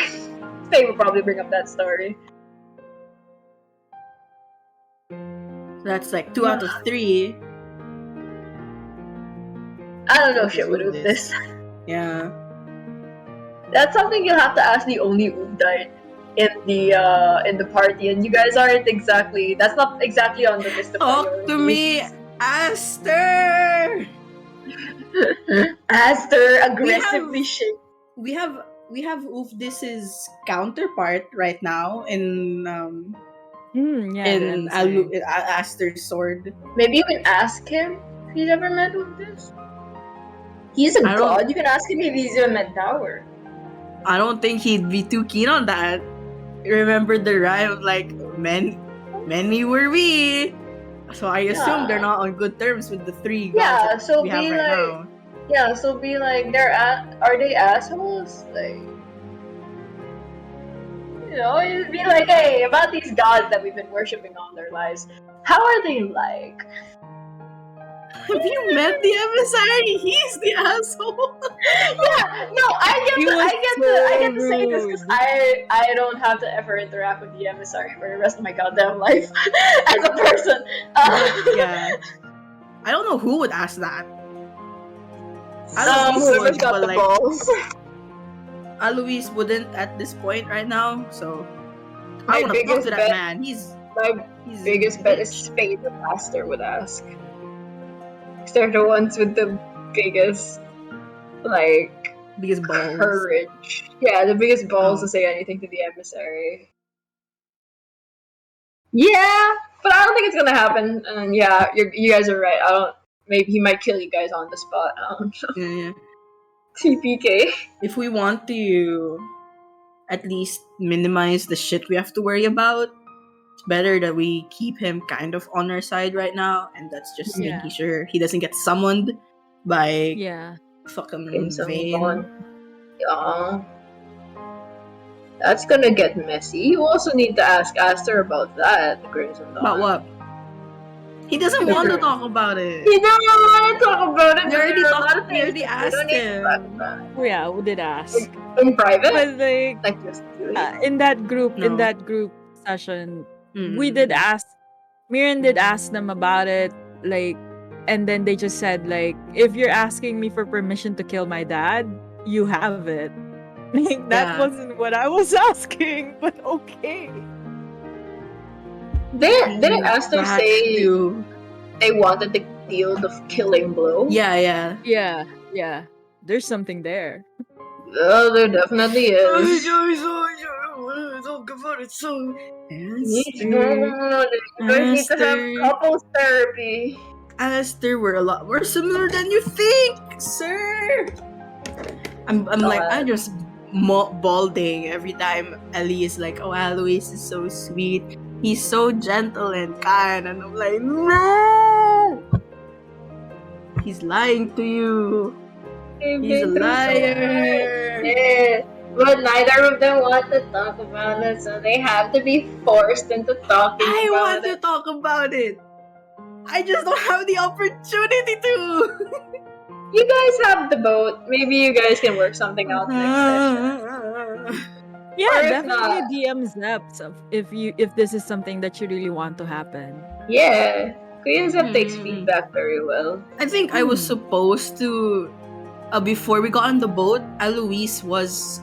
Spade will probably bring up that story. That's like 2 out of 3. I don't know if shit would do this. Yeah. That's something you'll have to ask the only Udite in the party, and you guys aren't exactly. That's not exactly on the list of Talk to me, Aster. Aster aggressively shake. We have Ufdis's counterpart right now in Yeah. the in emissary. Aster's sword. Maybe you can ask him if he's ever met with this. He's a I don't god. You can ask him if he's a Mentaur. I don't think he'd be too keen on that. Remember the rhyme of like many were we. So I assume they're Yeah. not on good terms with the three gods Yeah, that so we have be right like, now. yeah, so be like, are they assholes? Like, you'd be like, hey, about these gods that we've been worshipping all their lives, how are they like? Have you met the emissary? He's the asshole. Yeah, no, He was I so get to say this because rude. I don't have to ever interact with the emissary for the rest of my goddamn life as a person. Yeah. I don't know who would ask that. Alois Whoever's would, got but the like balls. Alois wouldn't at this point right now. So My I want to talk biggest to that bet, man. my He's a biggest bet is bitch. Spade the Master would ask. 'Cause they're the ones with the biggest, like, Biggest balls. courage. Yeah, the biggest balls Oh. to say anything to the emissary. Yeah, but I don't think it's gonna happen. And yeah, you guys are right. I don't. Maybe he might kill you guys on the spot. I don't know. Yeah. TPK. If we want to at least minimize the shit we have to worry about, it's better that we keep him kind of on our side right now, and that's just Yeah. making sure he doesn't get summoned by Yeah. fucking Crimson Vayne. Dawn. Yeah. That's gonna get messy. You also need to ask Aster about that, the Crimson Dawn. About what? He doesn't The want to group. talk about it. He doesn't want to talk about it. We There already are a lot of talked. We things already that we don't asked need to talk him. about. Oh, yeah, we did ask. In private? But like, Like just do it. in that group, No. session, Mm. we did ask. Miran did ask them about it, like, and then they just said like, if you're asking me for permission to kill my dad, you have it. Like, that Yeah. wasn't what I was asking, but okay. Didn't Aster Back say to they wanted to deal the killing blow? yeah. Yeah. There's something there. Oh, there definitely is. Talk about it so. You guys need to have Aster. couples therapy. Aster, we're a lot more similar than you think, sir. I'm like, I'm just balding every time Ellie is like, oh, Alois is so sweet. He's so gentle and kind. And I'm like, no! He's lying to you. He's a liar. Yeah. But neither of them want to talk about it, so they have to be forced into talking I about want to it. talk about it. I just don't have the opportunity to. You guys have the boat. Maybe you guys can work something out next session. Yeah, Or if definitely not- DM Zeps if this is something that you really want to happen. Yeah. Queen Zep takes Hmm. feedback very well. I think I was supposed to before we got on the boat, Alois was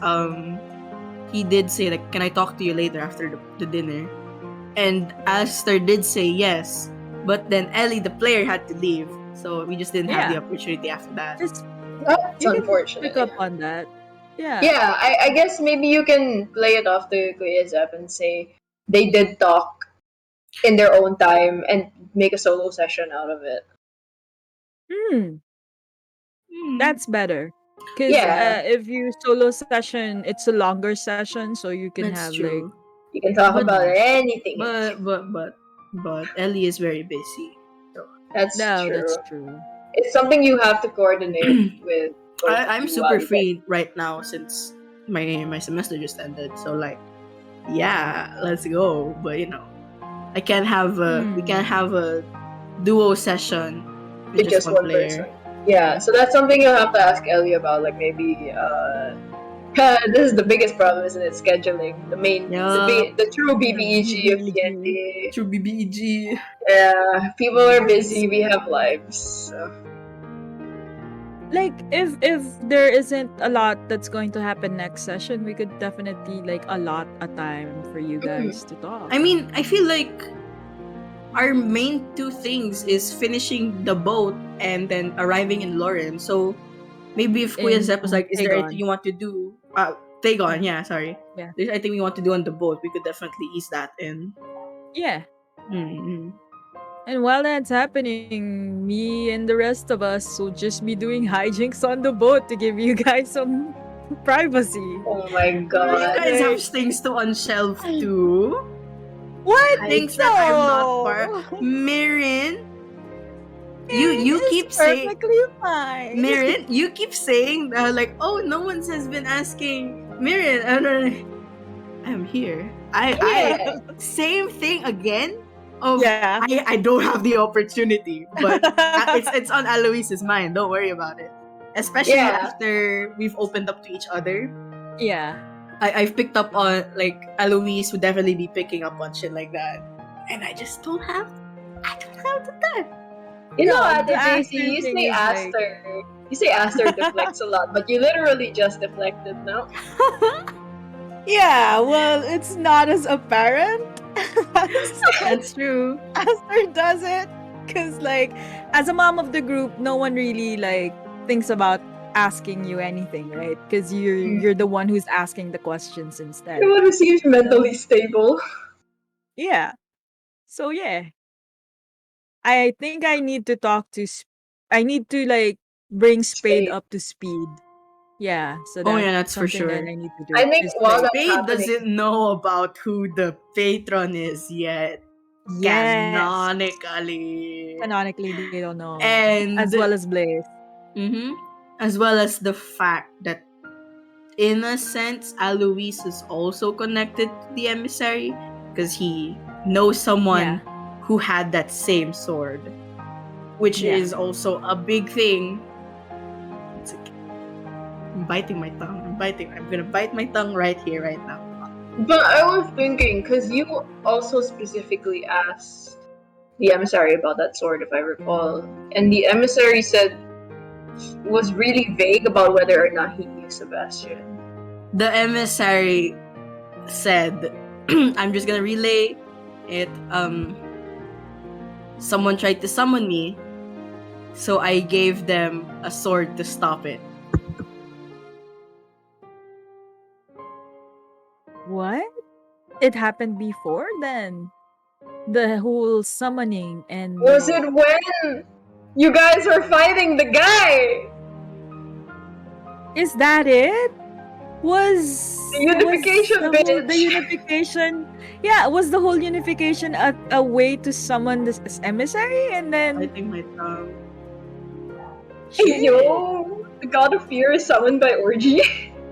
he did say like, can I talk to you later after the dinner? And Aster did say yes, but then Ellie the player had to leave, so we just didn't have the Yeah. opportunity after that. Just That's you can unfortunate. pick up on that. Yeah. Yeah, I guess maybe you can play it off to Kuya Zep and say they did talk in their own time and make a solo session out of it. That's better. Because Yeah. if you solo session, it's a longer session, so you can That's have true. You can talk But- about anything. But Ellie is very busy. That's no, true. that's true. It's something you have to coordinate with. both of I'm you super while you guys- free right now since my semester just ended. So like, yeah, let's go. But I can't have we can't have a duo session with with just one person. Yeah, so that's something you'll have to ask Ellie about. Like maybe this is the biggest problem, isn't it? Scheduling. The main, the true BBEG of TNT. True BBEG. Yeah, people are busy. We have lives. So. Like if there isn't a lot that's going to happen next session, we could definitely like allot a time for you guys to talk. I mean, I feel like our main two things is finishing the boat and then arriving in Lauren. So maybe if Kuya Zep was like, is there anything you want to do? Tagon, yeah, sorry. Yeah. There's anything we want to do on the boat, we could definitely ease that in. Yeah. Mm-hmm. And while that's happening, me and the rest of us will just be doing hijinks on the boat to give you guys some privacy. Oh my You god. guys have Like, things to unshelf too. what? Things that I'm not part. No! Mirin, It you is keep saying perfectly fine. Mirin, you keep saying like, oh, no one has been asking Mirin. I'm here. I Yeah. same thing again. Of Yeah. I don't have the opportunity, but it's on Aloise's mind. Don't worry about it. Especially Yeah. after we've opened up to each other. Yeah. I've picked up on, like, Aloise would definitely be picking up on shit like that, and I just don't have. I don't have the time. You know, No, Ate the JC, Aster you thing say is like, Aster. You say Aster deflects a lot, but you literally just deflected now. yeah, well, it's not as apparent as That's true. Aster does it. Because, like, as a mom of the group, no one really, like, thinks about asking you anything, right? Because you're the one who's asking the questions You instead. want to seems So, mentally stable. yeah. So, yeah. I think I need to talk to I need to, like, bring Spade Spade. up to speed. Yeah, so Oh that's yeah, that's for something that sure. I need to I do. think Just while like, that's Spade happening, doesn't know about who the patron is yet. yes, Canonically. canonically they don't know, as And well as Blaze. mhm, as well as the fact that, in a sense, Alois is also connected to the emissary because he knows someone Yeah, who had that same sword, which yeah. is also a big thing. It's like, I'm biting my tongue. I'm gonna bite my tongue right here, right now. but I was thinking because you also specifically asked the emissary about that sword, if I recall, and the emissary said was really vague about whether or not he knew Sebastian. The emissary said, I'm just gonna relay it. Someone tried to summon me, so I gave them a sword to stop it. What? It happened before then. The whole summoning and Was like, it when you guys were fighting the guy? is that it? The Was unification the whole the bitch. unification? Yeah, was the whole unification a way to summon this emissary and then Biting my tongue. Hey, shit? yo, the god of fear is summoned by orgy.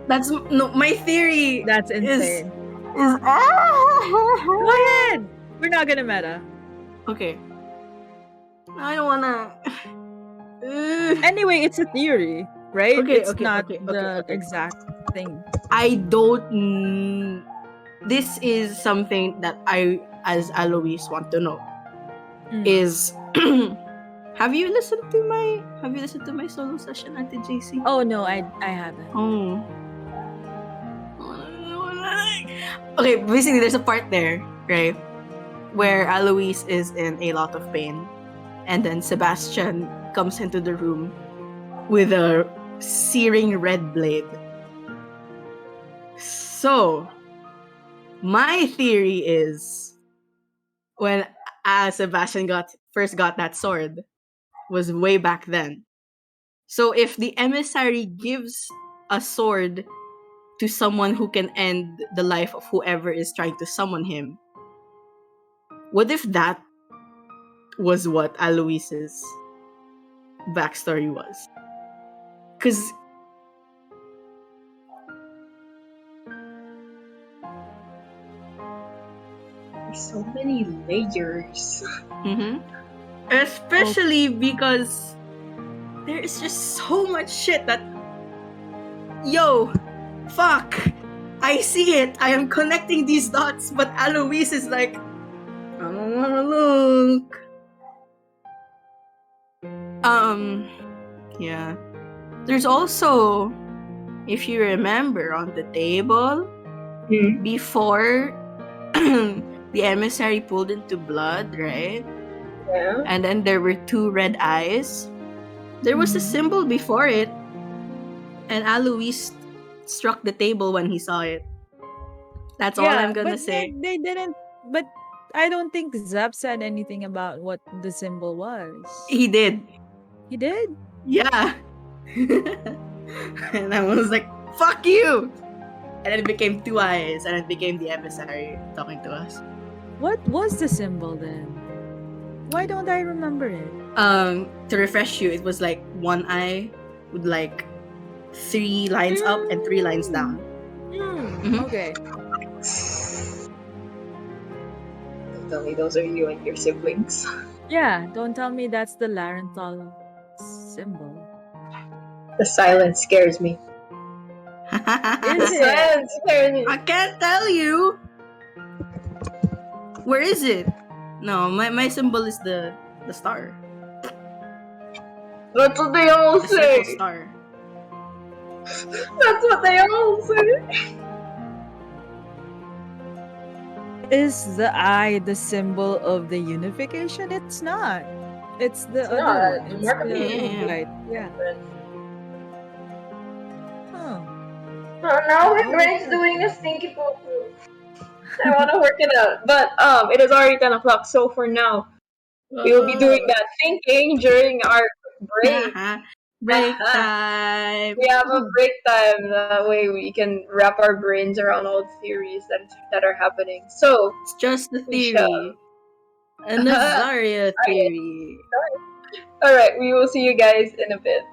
That's no. My theory That's is insane. is Go ahead. We're not gonna meta. okay. I don't wanna. Anyway, it's a theory, right? Okay, It's okay, not okay, okay, the okay. exact thing. I don't. This is something that I, as Alois, want to know. Mm. Is have you listened to my solo session at the JC? Oh no, I haven't. Oh. Okay, basically there's a part there, right? Where Alois is in a lot of pain. And then Sebastian comes into the room with a searing red blade. So, my theory is when Sebastian first got that sword was way back then. So if the emissary gives a sword to someone who can end the life of whoever is trying to summon him, what if that was what Alois's backstory was? Because There's so many layers. especially because there is just so much shit that, yo, fuck, I see it. I am connecting these dots, but Alois is like, I don't wanna look. Yeah. There's also, if you remember, on the table before the emissary pulled into blood, right? Yeah. And then there were two red eyes. There was a symbol before it, and Alois struck the table when he saw it. That's all I'm Yeah, gonna but say. they didn't. But I don't think Zep said anything about what the symbol was. He did. He did? Yeah. And I was like, fuck you! And then it became two eyes, and it became the emissary talking to us. What was the symbol then? Why don't I remember it? To refresh you, it was like one eye with like 3 lines up and 3 lines Mm. down. Mhm. Okay. Don't tell me those are you and your siblings. Yeah, don't tell me that's the Larenthal symbol. The silence scares me. The Is I it? silence scares me. can't tell you. Where is it? No, my symbol is the star. That's what they all The circle say. star. That's what they all say. Is the eye the symbol of the unification? It's not. It's the It's other not. one. The It's mark of the Yeah, the yeah, yeah. right. unification is Yeah. different. Huh. Now my Oh, brain's doing a stinky poo poo. I want to work it out. But it is already 10 o'clock, so for now, we will be doing Oh. that thinking during our break. Break time. We have a break time. That way we can wrap our brains around all the theories that are happening. So, It's just a we shall. theory. An Azaria theory. Alright, we will see you guys in a bit.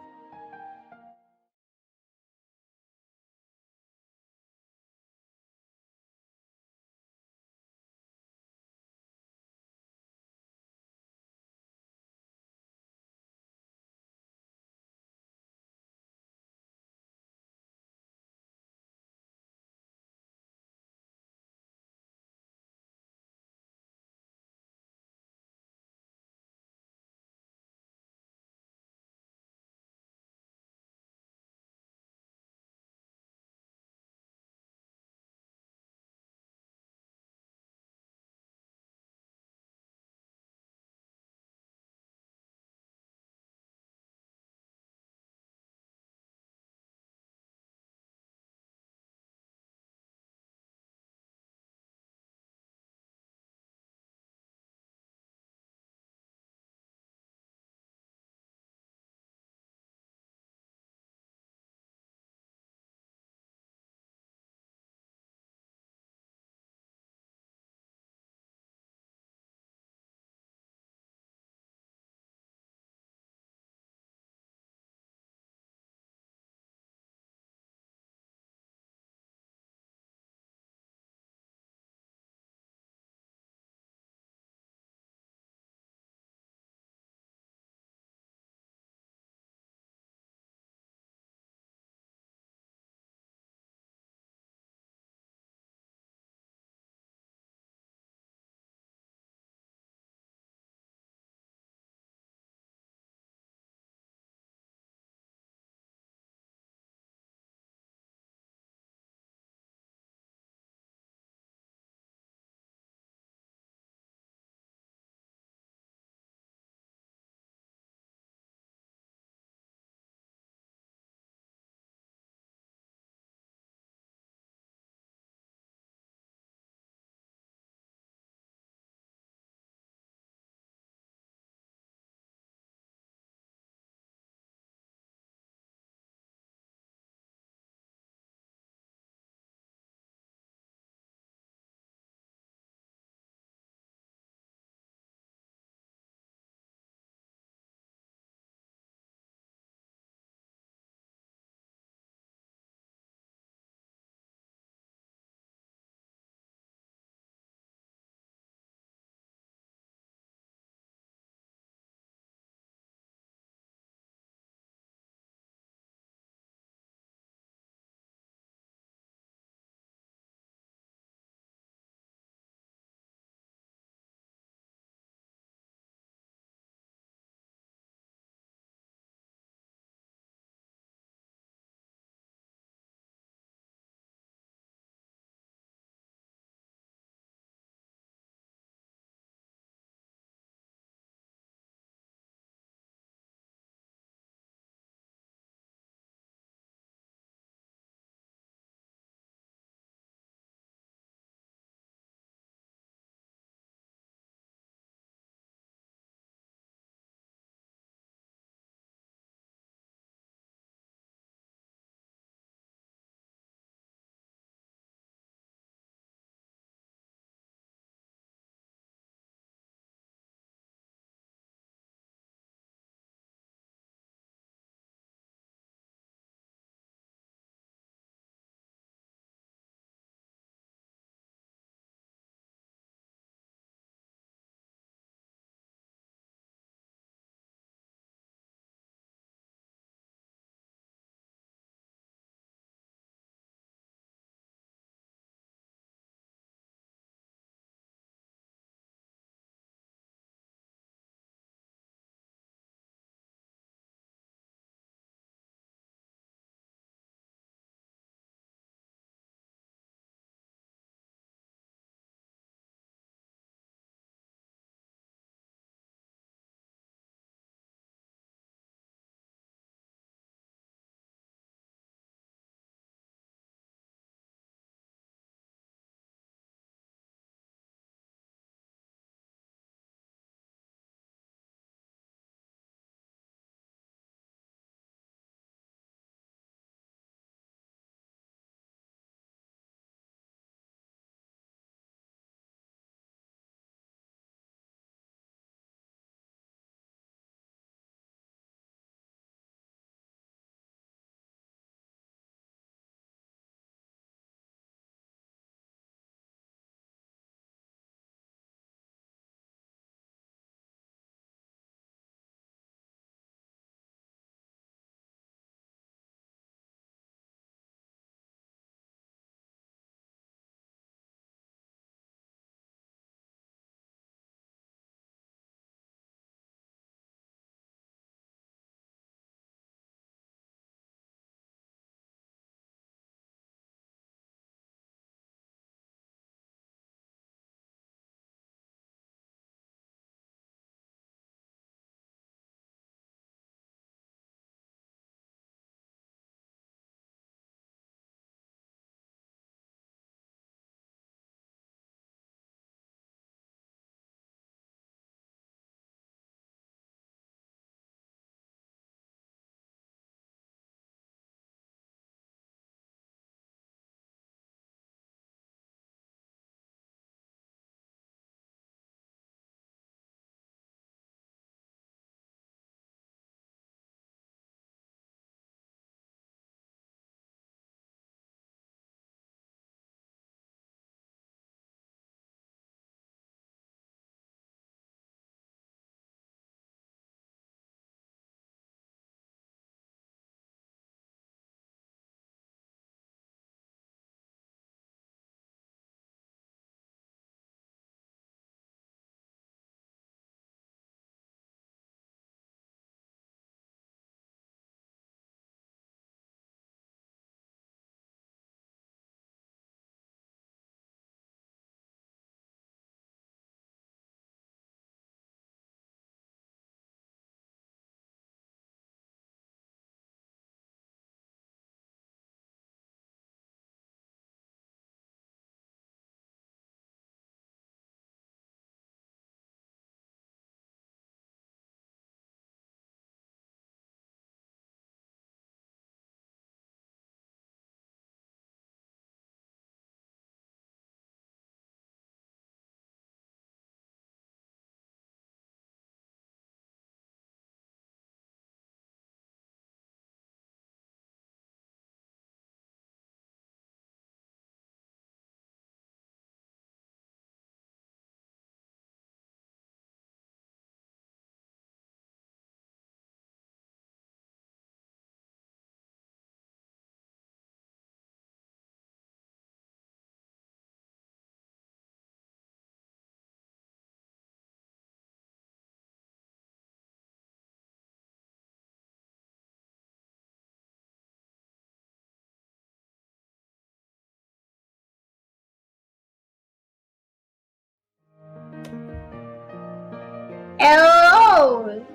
Hello! I'm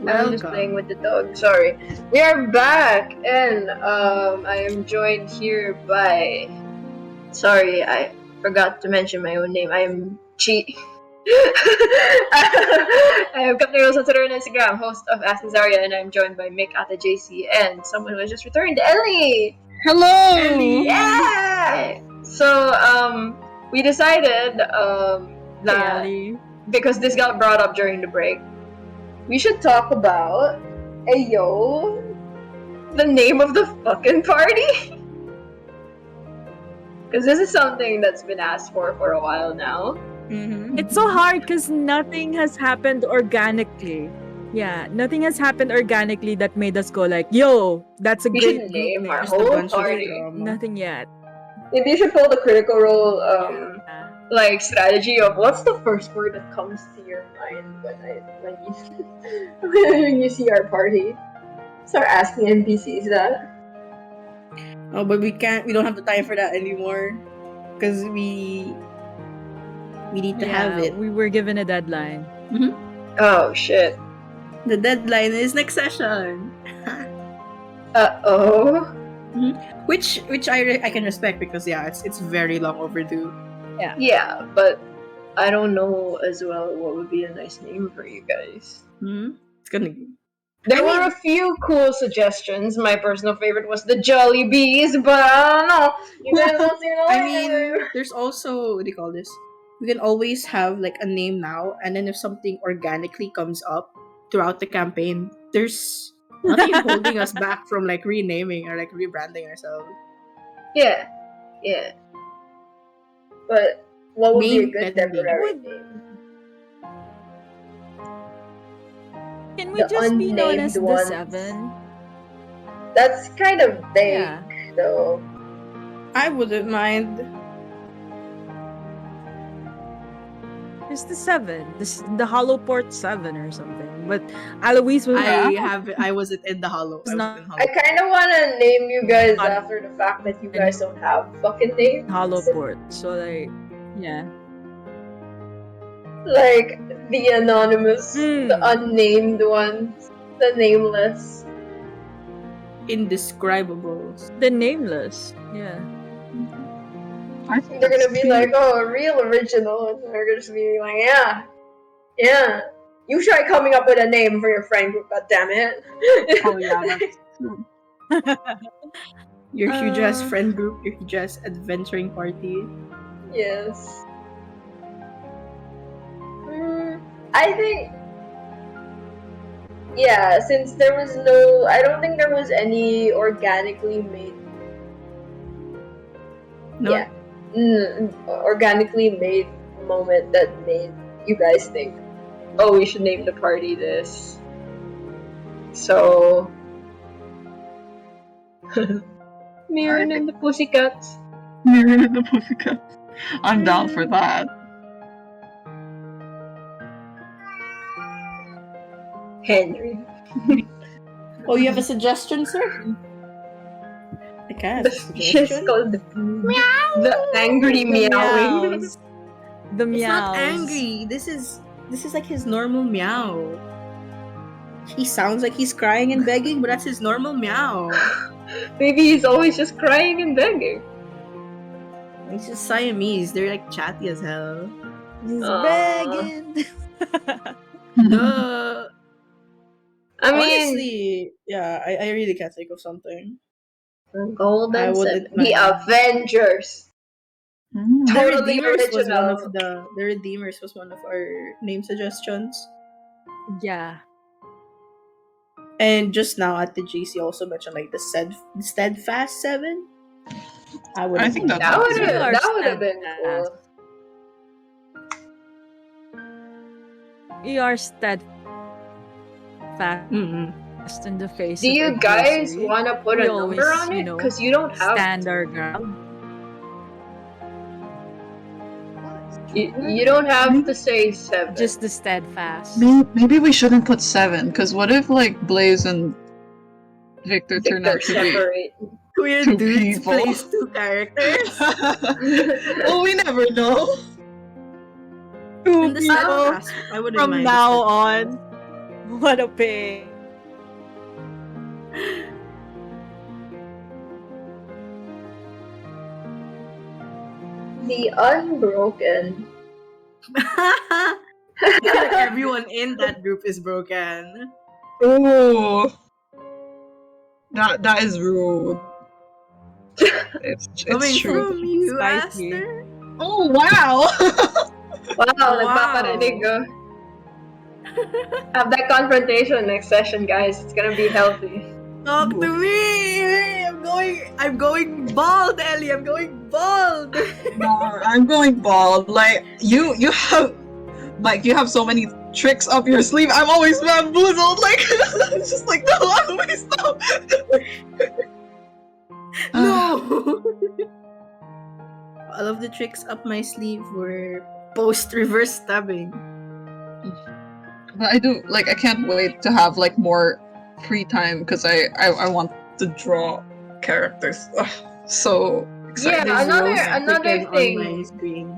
just Welcome. playing with the dog. Sorry. We are back, and I am joined here by. Sorry, I forgot to mention my own name. I am Chi. I am Captain Rose on Twitter and Instagram, host of Ask Azaria, and I'm joined by Mick at the JC and someone who has just returned, Ellie. Hello! Ellie! Yeah. So we decided that Ellie. because this got brought up during the break, we should talk about the name of the fucking party. Because this is something that's been asked for a while now. Mm-hmm. It's so hard because nothing has happened organically. Yeah, nothing has happened organically that made us go like, "Yo, that's a We great should group name our name." Just a whole bunch of party. drama. Nothing yet. Maybe you should pull the Critical Role Yeah. like strategy of what's the first word that comes to your mind when you when you see our party. Start asking NPCs that. Oh, but we don't have the time for that anymore. Because we need to have it. We were given a deadline. Oh shit. The deadline is next session. Uh-oh. Which I can respect because it's very long overdue. Yeah, but I don't know as well what would be a nice name for you guys. It's gonna. There were a few cool suggestions. My personal favorite was the Jolly Bees, but I don't know. You guys don't seem to like I mean, it. there's also, what do you call this? We can always have like a name now, and then if something organically comes up throughout the campaign, there's nothing holding us back from like renaming or like rebranding ourselves. Yeah. But what would be a Name good pending. temporary name? Can we The just be known as unnamed the ones. 7? That's kind of vague, Yeah. though. I wouldn't mind. It's the 7. The Hollow Port 7 or something. But Alois was I wasn't in the hollow. I wasn't in I hollow. kind of want to name you guys Not after the fact that you guys don't have fucking names. Hollow Port. So like, yeah. Like the anonymous, the unnamed ones, the nameless. Indescribables. The nameless. Yeah. I think They're gonna that's be like, oh, a real original, and they're gonna just be like, yeah. You try coming up with a name for your friend group, goddammit. Oh yeah, that's true. Your huge ass friend group, your huge ass adventuring party. Yes. I think, yeah, since there was I don't think there was any organically made. No. Yeah. Organically made moment that made you guys think, oh, we should name the party this. So, Mirren and the Pussycats. Mirror the Pussycats. I'm down for that. Henry. Oh, you have a suggestion, sir? I can. The fish is called the angry meowing. Meows. The meows. It's not angry. This is like his normal meow. He sounds like he's crying and begging, but that's his normal meow. Maybe he's always just crying and begging. It's just Siamese. They're like chatty as hell. He's Aw. begging. Duh. I mean, Honestly, yeah, I really can't think of something. I Golden wouldn't Seven. The mind. Avengers. The Totally Redeemers was one of original. the Redeemers was one of our name suggestions. Yeah. And just now at the GC also mentioned like the Steadfast 7. I think mind. that's That would have been cool. We are steadfast in the face. Do of you guys adversity. want to put We a number always, on it? Because you don't have stand to. our ground. You don't have to say 7. Just the steadfast. Maybe we shouldn't put 7, because what if like Blaze and Victor turn They're out to be separate. Queer two dudes people? plays 2 characters. Well, we never know. In the steadfast, I wouldn't From mind the now steadfast. on, what a pain. The Unbroken. I feel like everyone in that group is broken. Ooh. That is rude. It's Coming true. from you, Spicy. Aster. Oh wow. Wow, nagpaparinig oh. Have that confrontation next session, guys. It's gonna be healthy. Talk to me. I'm going bald, Ellie. I'm going bald. No, I'm going bald. Like you have so many tricks up your sleeve. I'm always bamboozled. Like it's just like no, always no. No. All of the tricks up my sleeve were post reverse stabbing. But I can't wait to have like more free time because I want to draw characters. Ugh, so excited. Yeah, another On thing. my screen.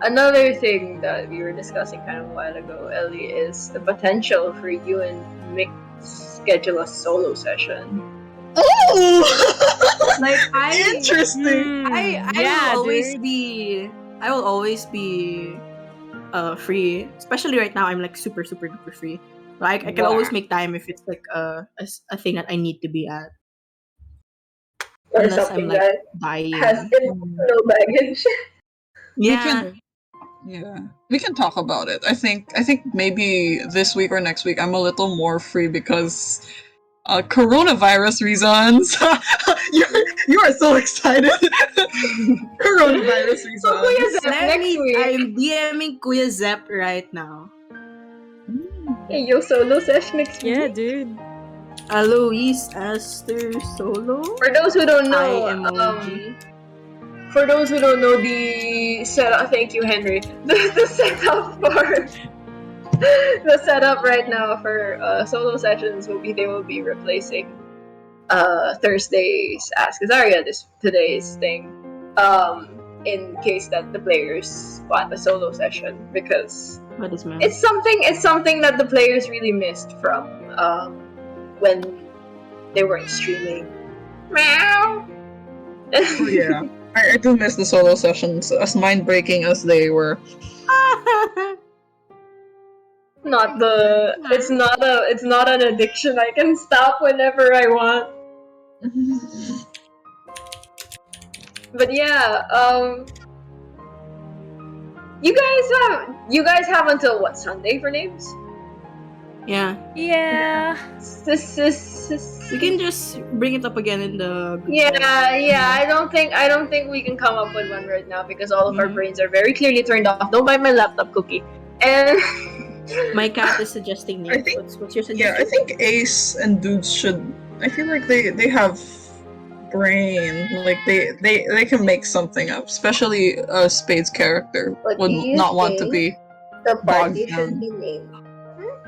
Another thing that we were discussing kind of a while ago, Ellie, is the potential for you and Mick to schedule a solo session. Oh, Like interesting. I will always be free. Especially right now, I'm like super duper free. Like I can always make time if it's like a thing that I need to be at. Or Unless something I'm like that dying. has emotional baggage. Yeah. We can talk about it. I think maybe this week or next week I'm a little more free because coronavirus reasons. you are so excited. Coronavirus reasons. So Kuya Zep, next week. I'm DMing Kuya Zep right now. Hey, yo, solo session next week. Yeah, dude. Alois Aster solo. For those who don't know, emoji. for those who don't know the setup, thank you, Henry. The setup for the setup right now for solo sessions will be they will be replacing Thursday's Ask Azaria today's thing. In case that the players want a solo session because What is man? it's something that the players really missed from when they weren't streaming. Meow. Oh, yeah. I do miss the solo sessions, as mind breaking as they were. It's not an addiction. I can stop whenever I want. But yeah, you guys have until what, Sunday for names? Yeah. Yeah. We can just bring it up again in the group Yeah. chat. I don't think we can come up with one right now because all of our brains are very clearly turned off. Don't buy my laptop, Cookie. And my cat is suggesting names. I think, what's your suggestion? Yeah, I think Ace and Dudes should. I feel like they have brain. Like they can make something up. Especially Spade's character What would do you not want to be think the party bogged should down. be named.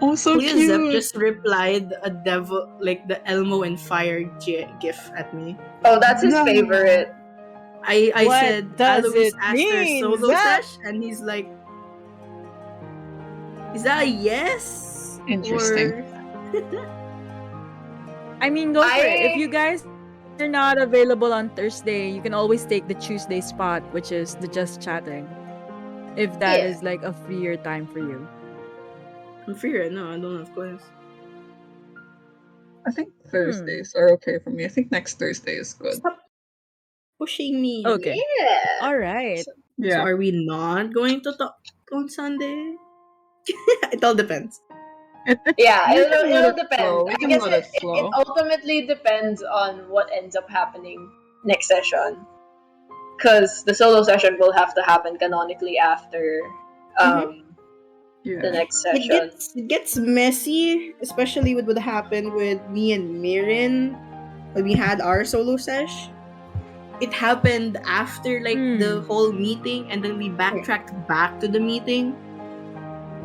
Oh, so Kuya cute. Zep just replied a devil, like the Elmo and Fire gif at me. Oh, that's his favorite. I What said does Alois it Aster mean, solo Zep? sesh, and he's like, "Is that a yes?" Interesting. I mean, go for it. If you guys are not available on Thursday, you can always take the Tuesday spot, which is the just chatting. If that is like a freer time for you. I'm free right now. I don't have class. I think Thursdays are okay for me. I think next Thursday is good. Stop pushing me. Okay. Yeah. All right. So are we not going to talk on Sunday? It all depends. Yeah, We can let it'll it depend. flow. We I can guess let it flow. it ultimately depends on what ends up happening next session. Because the solo session will have to happen canonically after the next session. It gets messy, especially with what happened with me and Mirin when we had our solo sesh. It happened after like the whole meeting, and then we backtracked back to the meeting.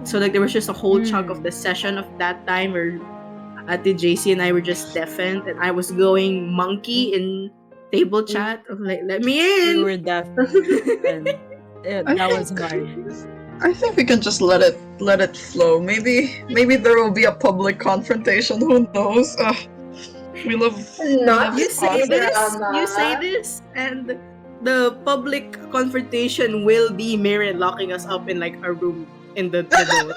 So like there was just a whole chunk of the session of that time where Ate JC and I were just deafened, and I was going monkey in table chat of like, let me in. You were deaf. That was hard. I think we can just let it flow. Maybe there will be a public confrontation. Who knows? We love Not You say gossip. this, and the public confrontation will be Mirren locking us up in like a room in the boat.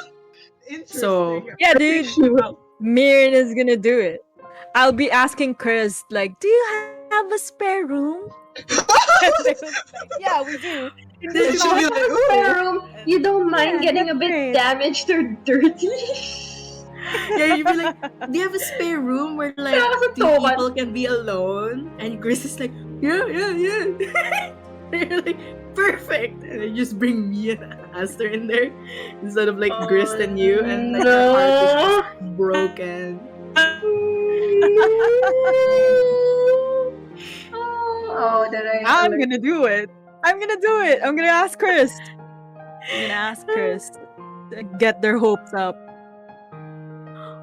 So Interesting. Yeah, I think dude. she will. Mirren is gonna do it. I'll be asking Chris, like, do you have a spare room? And they will be like, yeah, we do. In this And she'll small be like, Spare ooh. room. You don't mind Yeah, getting that's a bit great. damaged or dirty? yeah, you'd be like, do you have a spare room where like Kaya sa two tuman. people can be alone? And Chris is like, yeah. And you're like, perfect. And they just bring me and Aster in there instead of like Grist and you, and like our heart is No. just broken. Oh, did I? I'm gonna do it. I'm gonna do it. I'm gonna ask Chris. I'm gonna ask Chris to get their hopes up.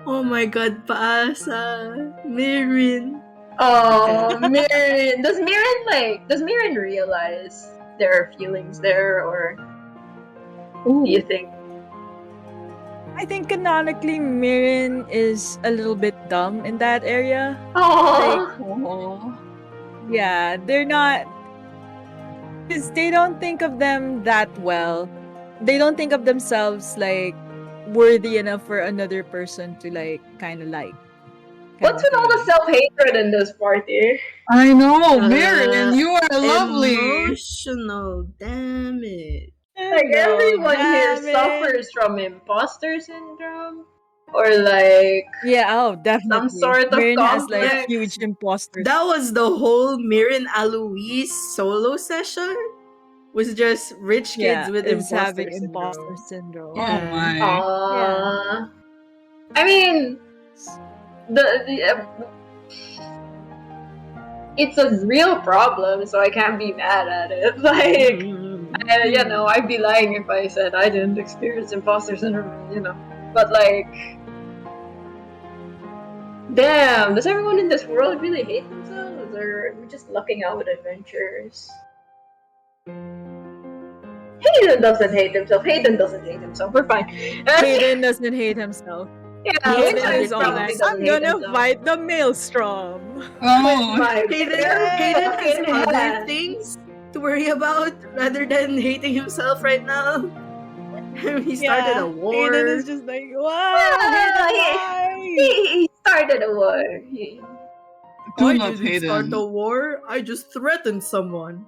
Oh my god, Paasa, Mirin. Oh, Mirren. Does Mirren realize there are feelings there, or do you think? I think canonically Mirren is a little bit dumb in that area. Oh, Aw. Yeah, they're not, because they don't think of them that well. They don't think of themselves like worthy enough for another person to like kind of like. what's with all the self-hatred in this party? I know, Mirren, Uh, you are lovely. Emotional damage. Like everyone here suffers from imposter syndrome, or like Yeah, oh, definitely. some sort of Mirren has like complex. huge imposters. That was the whole Mirin Aloise solo session. Was just rich kids with is imposter having syndrome. imposter syndrome. Oh Yeah. my. Yeah. I mean, the it's a real problem, so I can't be mad at it. Like, you know, I'd be lying if I said I didn't experience imposter syndrome, you know. But like, damn, does everyone in this world really hate themselves, or are we just lucking out with adventures? Hayden doesn't hate himself. Hayden doesn't hate himself. We're fine. Hayden doesn't hate himself. Yeah, Hayden Hayden is all probably like, doesn't I'm hate gonna himself. fight the maelstrom. Oh. My Hayden bare has fucking other hand. things to worry about rather than hating himself right now. He started a war. Hayden is just like, wow, Ah, Hayden, why? he started a war. Do I love didn't start Hayden. a war. I just threatened someone.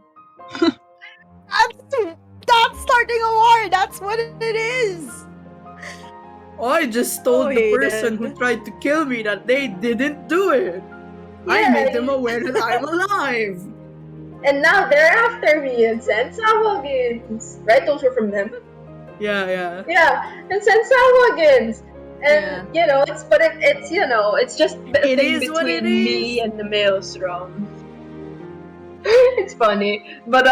That's starting a war. That's what it is. I just told Oh, the person Hayden. who tried to kill me that they didn't do it. I Yeah, made them aware that I'm alive. And now they're after me and Sensawagins. Right? Those were from them. Yeah. Yeah, and Sensawagins. And you know, it's you know, it's just a It thing is what it between me is. and the maelstrom. It's funny, but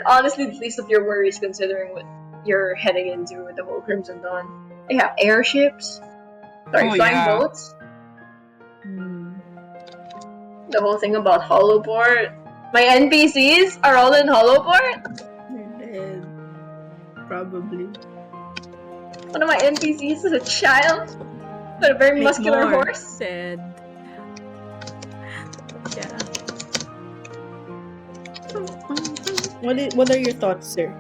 honestly, the least of your worries, considering what you're heading into with the whole Crimson Dawn. They have airships, Oh, flying yeah. boats. The whole thing about Hollowport. My NPCs are all in Hollowport. They're dead. Probably. One of my NPCs is a child with a very Make muscular more. horse. Said. Yeah. What are your thoughts, sir?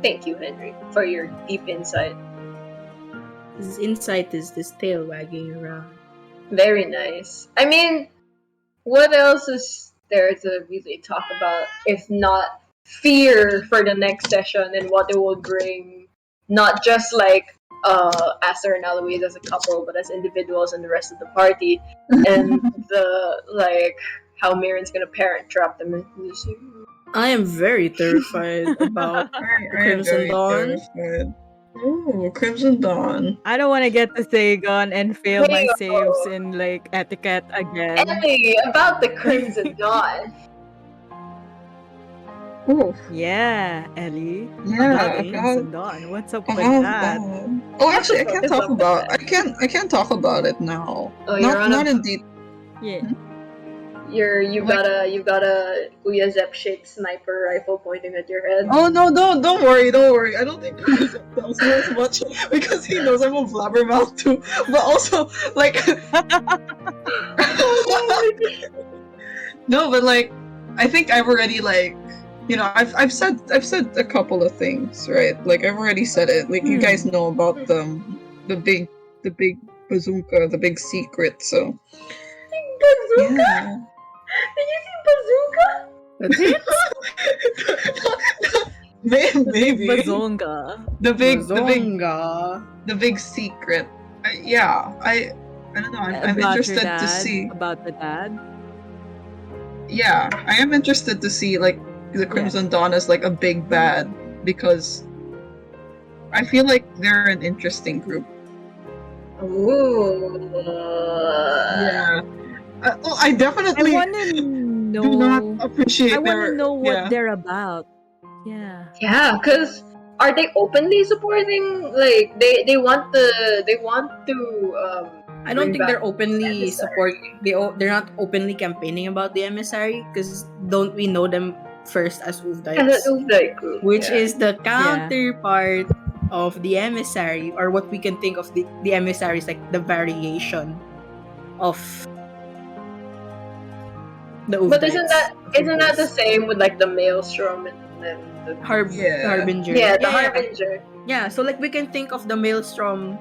Thank you, Henry, for your deep insight. His insight is this tail wagging around. Very nice. I mean, what else is there to really talk about if not fear for the next session and what it will bring? Not just like Aster and Eloise as a couple, but as individuals and the rest of the party, and the like how Mirren's gonna parent trap them into this. I am very terrified about I am Crimson very Dawn. terrified. Ooh, Crimson Dawn. I don't want to get to Thagon and fail my Hey, saves in like etiquette again. Ellie, about the Crimson Dawn. Ooh, Yeah, Ellie. yeah. About About, Crimson Dawn. What's up with about that? that. Oh, actually, I can't What's talk up with about. that? I can't talk about it now. Oh, you're on not a in deep. Yeah. you've got a Kuya Zep shaped sniper rifle pointing at your head. Oh no, don't worry, don't worry. I don't think Chris tells me as much because he knows I'm a blabbermouth too. But also, like, no, but like, I think I've already like, I've said a couple of things, right? Like I've already said it. Like you guys know about the big bazooka, the big secret. So Bazooka? yeah. Did you see bazooka? That's it? Maybe Bazonga. the Bazonga. big secret. Yeah, I don't know. I'm About your interested dad. to see. About the dad. Yeah, I am interested to see like the Crimson Dawn as like a big bad because I feel like they're an interesting group. Ooh. Yeah. I I definitely want to know. do not appreciate I want to their know what yeah. they're about. Yeah. Yeah, because are they openly supporting? Like they want to I don't bring think they're back openly Emissary. they're not openly campaigning about the emissary because don't we know them first as And Uvdites, that was very cool. which Yeah. is the counterpart of the emissary, or what we can think of the emissary is like the variation of the Uvdites. But isn't that the same with like the Maelstrom and then the Harbinger? yeah, the Harbinger. Yeah, so like we can think of the Maelstrom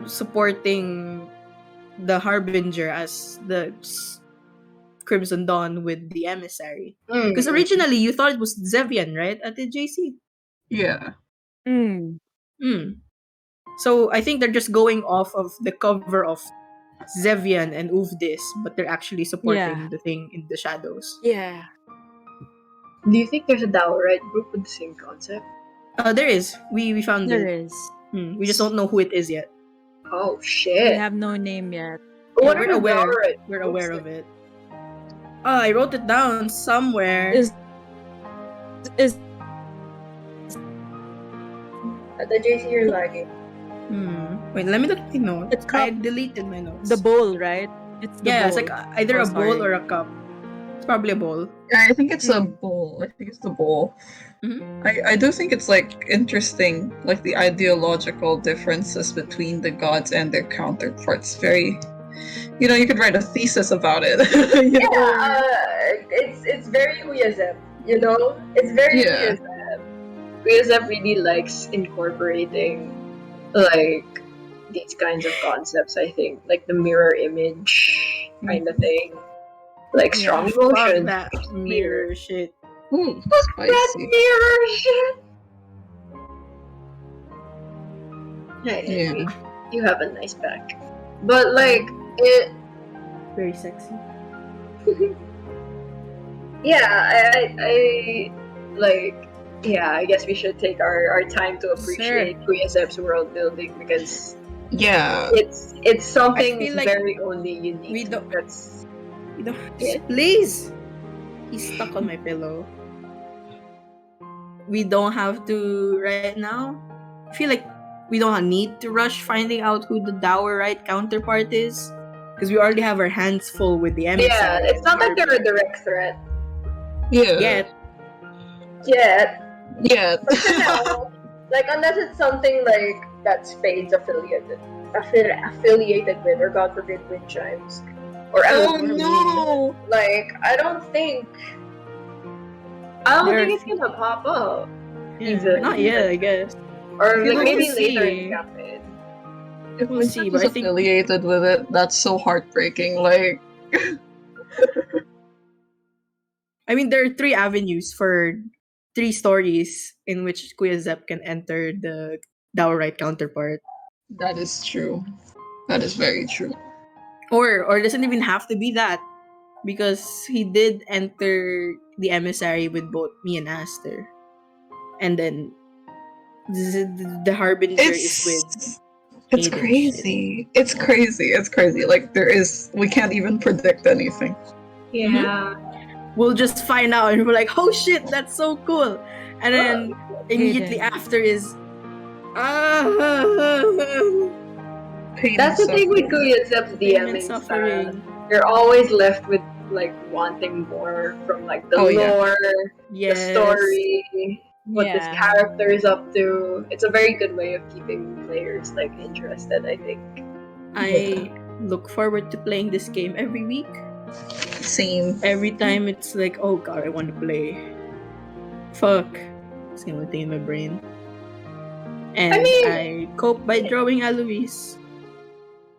supporting the Harbinger as the Crimson Dawn with the emissary. Because originally you thought it was Zevian, right? At the JC. Yeah. Mm. So I think they're just going off of the cover of Zevian and Uvdis, but they're actually supporting the thing in the shadows. Yeah. Do you think there's a Daorite group with the same concept? There is. We found There it. is. We just don't know who it is yet. Oh We shit! have no name yet. What we're are the aware. Daorite We're groups aware like? of it. I wrote it down somewhere. Is At the JC you're lagging. Wait, let me look at the notes. It's I cup. deleted my notes. The bowl, right? It's the bowl. It's like either Oh, a bowl sorry. or a cup. It's probably a bowl. Yeah, I think it's a bowl. I think it's the bowl. I do think it's like interesting, like the ideological differences between the gods and their counterparts. Very, you could write a thesis about it. It's very Uyazep, you know? It's very Yeah. Uyazep. Uyazep really likes incorporating like these kinds of concepts, I think. Like the mirror image kind of thing. Like strong Fuck emotions. that mirror shit. Ooh, That spicy. mirror shit! Yeah. You have a nice back. But like it Very sexy. yeah, I like I guess we should take our time to appreciate Kuyasep's world building because Yeah. it's something I feel like very only unique. we don't- That's Yeah. Please! He's stuck on my pillow. We don't have to right now. I feel like we don't need to rush finding out who the Daorite counterpart is. Because we already have our hands full with the emissary. yeah, it's not like they're a direct threat Yeah. Yet. Yeah. But you know, like unless it's something like that Spade's affiliated with, or God forbid, Wind Chimes, or Oh Elohim. no! Like I don't think it's gonna pop up. Not yet, I guess. Or feel like like maybe we'll later in see. the campaign. If We'll Wind see, Chimes but is I think- affiliated with it, that's so heartbreaking. Like, I mean, there are 3 avenues for 3 stories in which Kuya Zep can enter the Daorite counterpart. that is true. That is very true. Or it doesn't even have to be that. Because he did enter the emissary with both me and Aster. And then the Harbinger is with It's Hayden crazy. It's crazy. It's crazy. Like we can't even predict anything. Yeah. We'll just find out and we're like, oh shit, that's so cool. And then immediately Hayden. after is Pain That's and the thing with suffering. Kuyasep's pain and DMing suffering. style. you're always left with like wanting more from like the lore, the story, what this Yeah. character is up to. It's a very good way of keeping players like interested, I think. I look forward to playing this game every week. Same. Every time it's like, oh god, I want to play. Fuck. It's the only thing in my brain. And I cope by drawing Alois.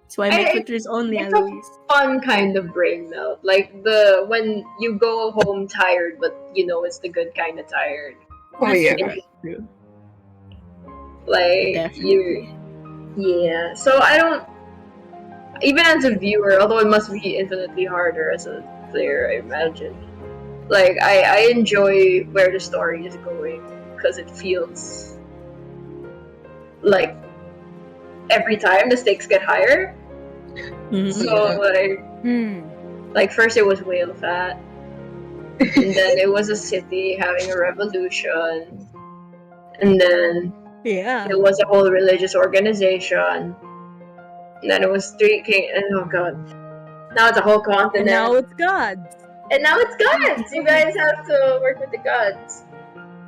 That's why my Twitter is only it's Alois. a fun kind of brain melt. Like when you go home tired, but you know it's the good kind of tired. Oh yeah. That's true. Like Definitely. yeah. So I don't. Even as a viewer, although it must be infinitely harder as a player, I imagine. Like I enjoy where the story is going because it feels like every time the stakes get higher. Mm-hmm. So like first it was whale fat, and then it was a city having a revolution, and then it was a whole religious organization, and then it was three king, and oh god, now it's a whole continent. And now it's gods. And now it's gods. You guys have to work with the gods.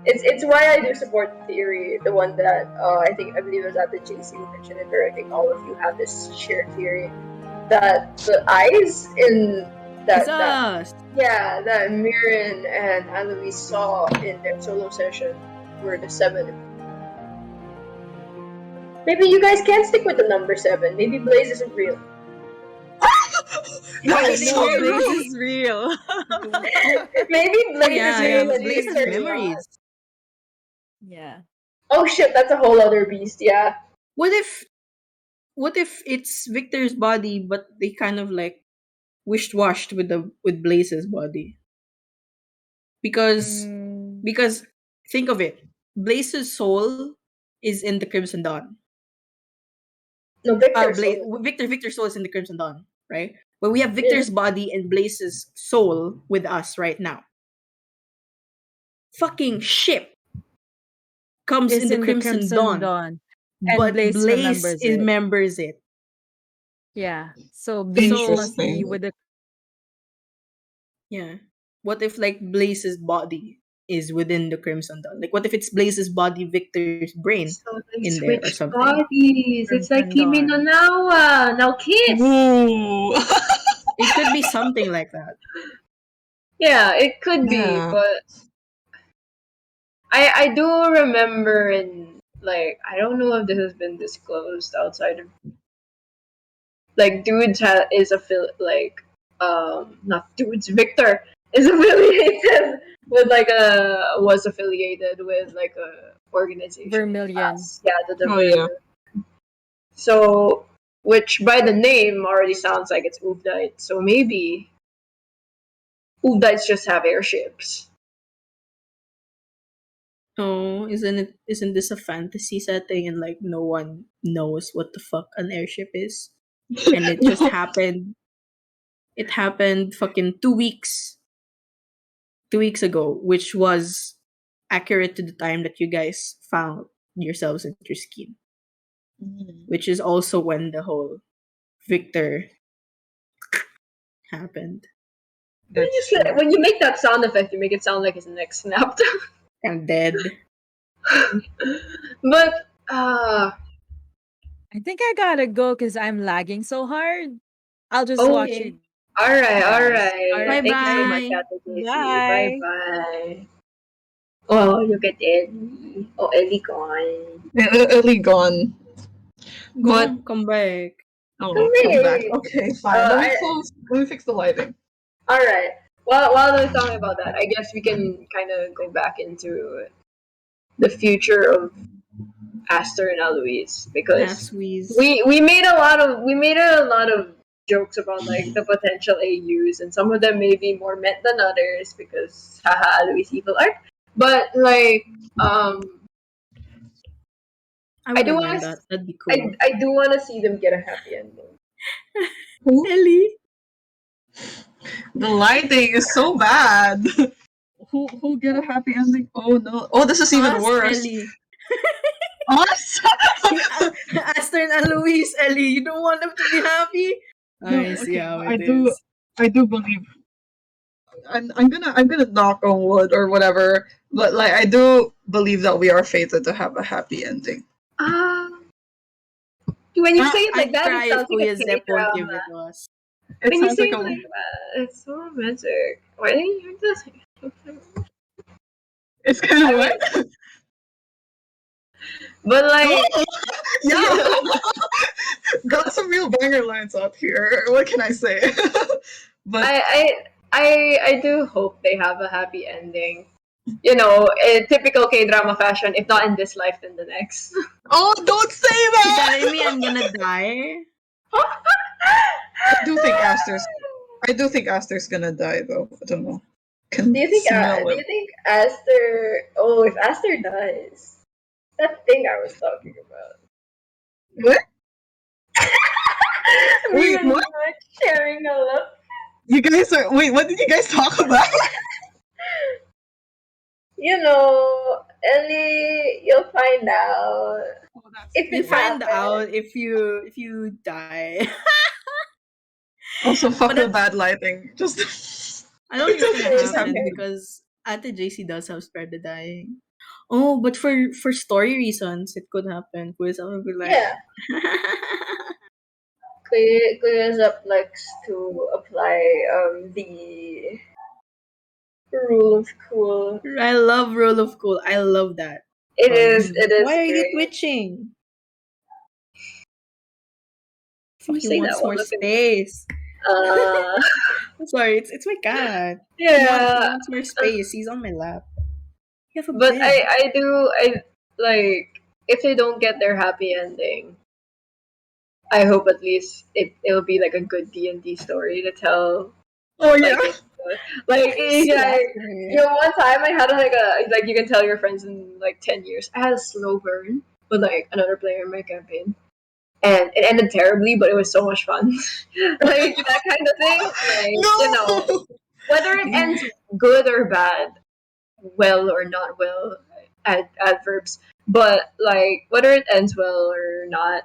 It's why I do support the theory, the one that I believe it was at the JC who mentioned it, or I think all of you have this shared theory that the eyes in that Mirren and Annalise saw in their solo session were the 7. Maybe you guys can stick with the number 7. Maybe Blaze isn't real. That's so Blaze rude. is real. Maybe Blaze is real and Blaze Victor's memories. not. Yeah. Oh shit, that's a whole other beast, yeah. What if it's Victor's body, but they kind of like washed with Blaze's body? Because think of it, Blaze's soul is in the Crimson Dawn. No, Victor's soul is in the Crimson Dawn, right? But we have Victor's body and Blaze's soul with us right now. Fucking ship comes in the Crimson Dawn. But Blaze remembers it. Yeah. So Beast must be with the. Yeah. What if like Blaze's body is within the Crimson Dawn? Like what if it's Blaze's body, Victor's brain so in there or something? Bodies. It's like Kimi no Nawa. Now kiss. Ooh. It could be something like that. Yeah, it could be, but I do remember in like I don't know if this has been disclosed outside of like dudes is not dudes, Victor is affiliated with was affiliated with like a organization. Vermilion. Vermilion. So which by the name already sounds like it's Uvdite, so maybe Uvdites just have airships. Oh, isn't this a fantasy setting and like no one knows what the fuck an airship is? And it just happened. It happened fucking 2 weeks ago, which was accurate to the time that you guys found yourselves at your scheme. Which is also when the whole Victor happened. When you make that sound effect, you make it sound like his neck snapped. I'm dead. But I think I gotta go because I'm lagging so hard. I'll just watch you. All right. Bye Thank you so much, Bye bye. Oh, look at Ellie. Oh, Ellie gone. Ellie gone. Come back. Oh, come back. Okay, fine. Let me fix the lighting. All right. While we're talking about that, I guess we can kind of go back into the future of Aster and Alois because we made a lot of jokes about like the potential AUs, and some of them may be more meant than others because haha Alois evil art. But like I do want that. That'd be cool. I do want to see them get a happy ending. Ellie. The lighting is so bad. Who get a happy ending? Oh no! Oh, this is even worse. Ellie. Us? Aster and Alois, Ellie, you don't want them to be happy? No, I see how it is. I do believe I'm gonna knock on wood or whatever, but like I do believe that we are fated to have a happy ending. When you say it like I'd that, it cry if sounds like a Kuya Zep won't give K-drama. it to us. It When you sounds say like it a like that, it's so romantic. Why didn't you just? it's kind of I what? mean, but like, Yeah, got some real banger lines out here. What can I say? But I do hope they have a happy ending. You know, in typical K-drama fashion. If not in this life, then the next. oh, don't say You that. telling me I'm gonna die? I do think Aster's. I do think Aster's gonna die though. I don't know. Can smell Do it. you think Aster? Oh, if Aster dies, that thing I was talking about. What? Me Wait, and what? Mike sharing a look. You guys are. Wait, what did you guys talk about? You know, Ellie, you'll find out Oh, that's if You it true. find happens. out if you die. Also, But fuck the that's, bad lighting. Just. I don't think it's gonna Just have. happen because Ate JC does have spread the dying. Oh, but for story reasons, it could happen. Kuya Zep will be like, Yeah, Kuya likes to apply the rule of cool. I love Rule of Cool. I love that. It is Why are you great. twitching? You Fuck, he say that wants while more looking. space. Uh, I'm sorry, it's my cat. He yeah, wants more space. He's on my lap. You have a but bed. I like if they don't get their happy ending. I hope at least it'll be like a good D&D story to tell. Oh yeah. Like Why are you so you know, one time I had like you can tell your friends in like 10 years. I had a slow burn with like another player in my campaign, and it ended terribly, but it was so much fun. Like that kind of thing. Like you know, No. whether it ends good or bad, well or not well, adverbs. But like whether it ends well or not,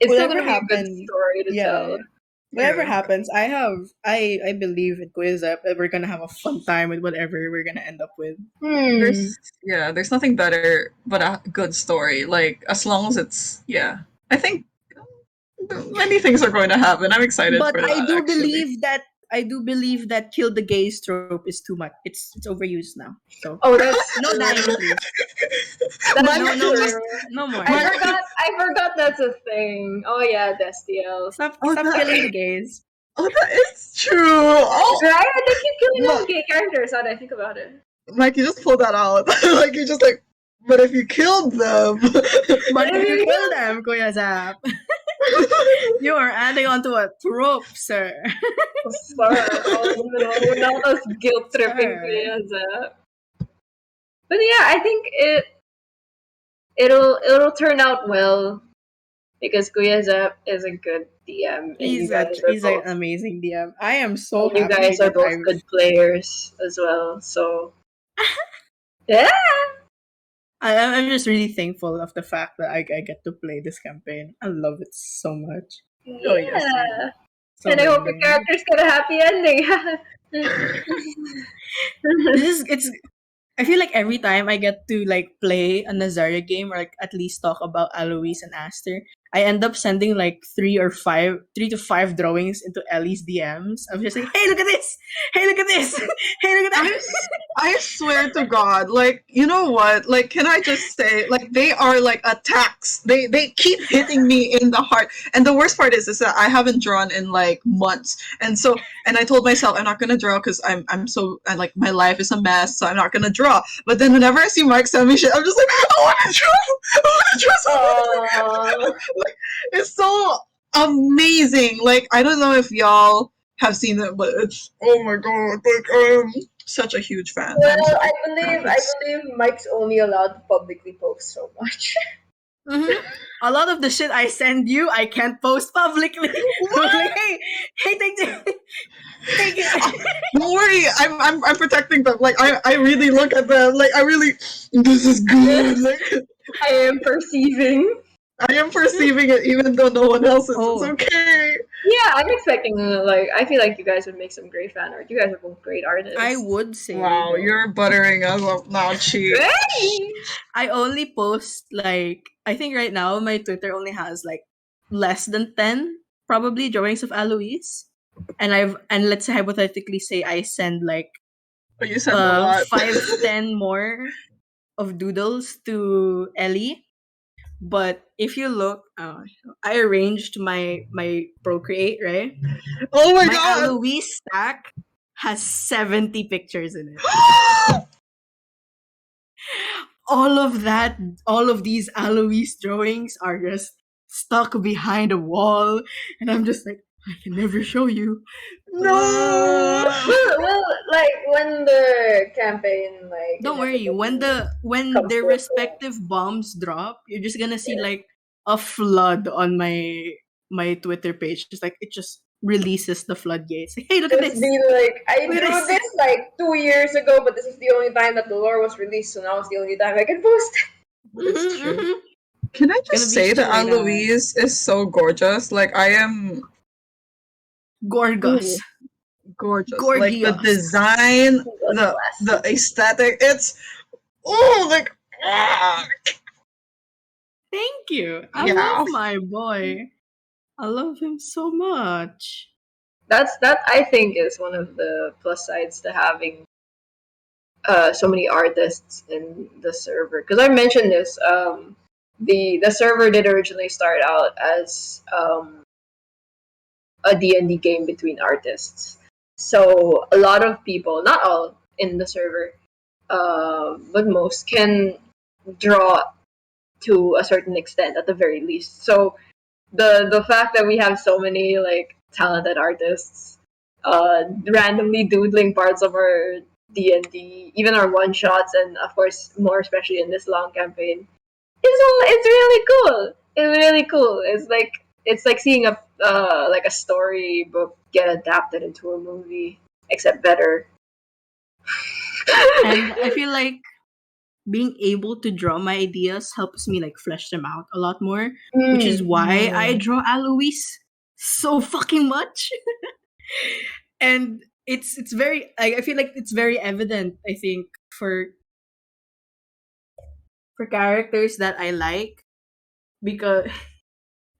it's still Whatever gonna be a good happened, story to yeah. tell. Whatever Yeah. happens, I believe in Quiz Up that we're gonna have a fun time with whatever we're gonna end up with. There's nothing better but a good story. Like as long as it's I think many things are going to happen. I'm excited But for that actually. I do believe that kill the gays trope is too much. It's overused now. So Oh, that's no dying, true. please. That's Mike, No more. true. No more. I forgot that's a thing. Oh yeah, Destiel. oh Stop killing the that gays. oh that is true. Oh, Right? They keep killing all Ma- the gay characters. Now that I think about it. Mike, you just pulled that out. Like you're just like, but if you killed them, But if you kill them, Kuya Zap, you are adding on to a trope, sir. Sir, oh no, not us guilt tripping Sir. Kuya. But yeah, I think it'll turn out well because Kuya Zep is a good DM and He's an amazing DM. I am so you happy guys are that both good players as well. So yeah. I'm just really thankful of the fact that I get to play this campaign. I love it so much. oh yes, Yeah. So And I hope your random. characters get a happy ending. This is it's I feel like every time I get to like play a Azaria game or like at least talk about Alois and Aster, I end up sending like three to five drawings into Ellie's DMs. I'm just like, hey, look at this! Hey, look at this! Hey, look at that! I swear to God, like you know what? Like, can I just say, like they are like attacks. They keep hitting me in the heart. And the worst part is that I haven't drawn in like months, and I told myself I'm not gonna draw because I like my life is a mess, so I'm not gonna draw. But then whenever I see Mark send me shit, I'm just like, I want to draw. I want to draw something. Like, it's so amazing. Like I don't know if y'all have seen it, but it's oh my god, like such a huge fan. I'm Well, such a fan. I believe Mike's only allowed to publicly post so much. Mm-hmm. A lot of the shit I send you, I can't post publicly. I'm like, hey, take it. Don't worry, I'm protecting them. Like I really look at them. Like I really, this is good. Like I am perceiving. I am perceiving it, even though no one else is. It's Oh, okay. Yeah, yeah, I'm expecting like I feel like you guys would make some great fan art. You guys are both great I artists. would say, Wow, though, you're buttering us up now, cheek. I only post like, I think right now my Twitter only has like less than 10 probably drawings of Alois. And let's say hypothetically say I send like But you sent a lot. 5-10 more of doodles to Ellie. But if you look, I arranged my Procreate, right? Oh my My god! Alois stack has 70 pictures in it. All of these Alois drawings are just stuck behind a wall, and I'm just like, I can never show you. No! Well, like when the campaign Don't worry. inevitably When comes their to a close. respective bombs drop, you're just gonna see like a flood on my Twitter page. Just like it just releases the floodgates. Like, hey, look at Just this! be like, I Look at drew this! this like 2 years ago, but this is the only time that the lore was released, so now it's the only time I can post it. It's Mhm, true. mhm. Can I Gonna just be say shit that like Anne that. Louise is so gorgeous? Like, I am Gorgus. ooh, gorgeous. Like the Gorgios. design, A the classic. aesthetic. It's oh, like Thank you. I love yeah. my boy. I love him so much. That I think is one of the plus sides to having so many artists in the server. Because I mentioned this, the server did originally start out as a D&D game between artists. So a lot of people, not all in the server, but most can draw to a certain extent at the very least. So the fact that we have so many like talented artists randomly doodling parts of our D&D, even our one shots, and of course more especially in this long campaign, it's really cool. It's really cool. It's like seeing a storybook get adapted into a movie, except better. And I feel like being able to draw my ideas helps me like flesh them out a lot more, which is why I Mm. draw Alois so fucking much. And it's very I feel like it's very evident, I think, for characters that I like, because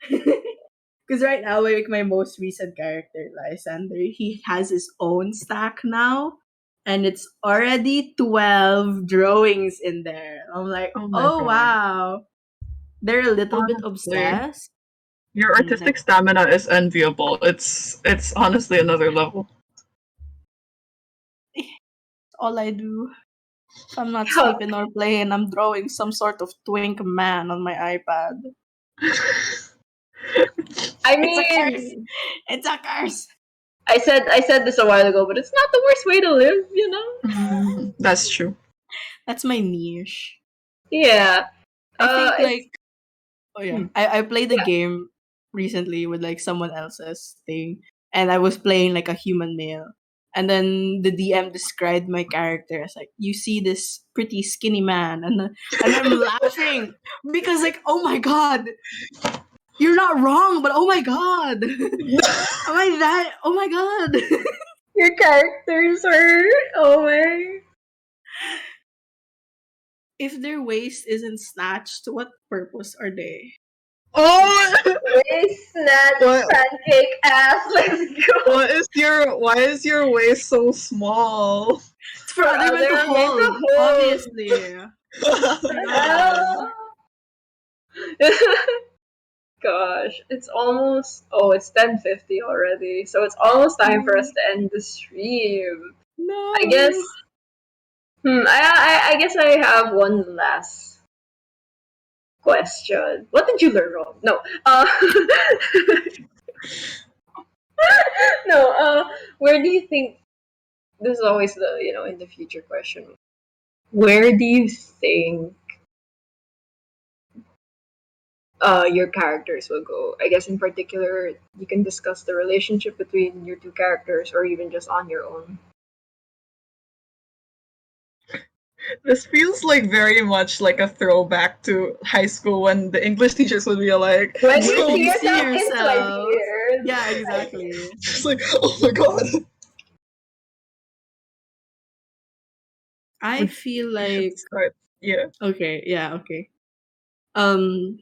because right now, like my most recent character, Lysander, he has his own stack now, and it's already 12 drawings in there. I'm like, Oh my oh god. wow, they're a little bit Honestly, obsessed, your and like artistic stamina is enviable. It's honestly another level. all I do. If I'm not Yeah, sleeping or playing, I'm drawing some sort of twink man on my iPad. I It's a curse. mean, It's a curse. I said this a while ago, but it's not the worst way to live, you know. That's true. That's my niche. Yeah. I think It's like, oh yeah, hmm, I played a yeah. game recently with like someone else's thing, and I was playing like a human male. And then the DM described my character as like, you see this pretty skinny man, and I'm laughing because like, oh my god, you're not wrong, but oh my god, am I that? Oh my god. Your characters are oh my. If their waist isn't snatched, what purpose are they? Oh, Waist snatch what? pancake ass. Let's go. What is your? Why is your waist so small? It's for For other men to other men to hold, hold. obviously. My god. Ah. Gosh, it's almost it's 10:50 already. So it's almost time for us to end the stream. I guess No. I guess I have one last question. What did you learn wrong? No. No, where do you think this is always the in the future question. Where do you think your characters will go? I guess in particular you can discuss the relationship between your two characters or even just on your own. This feels like very much like a throwback to high school when the English teachers would be like, When you Wait till so see you see yourself in 20 yourself. years. Yeah, exactly. it's like, oh my god, I we, feel we should like start. Yeah. okay, yeah, okay. Um,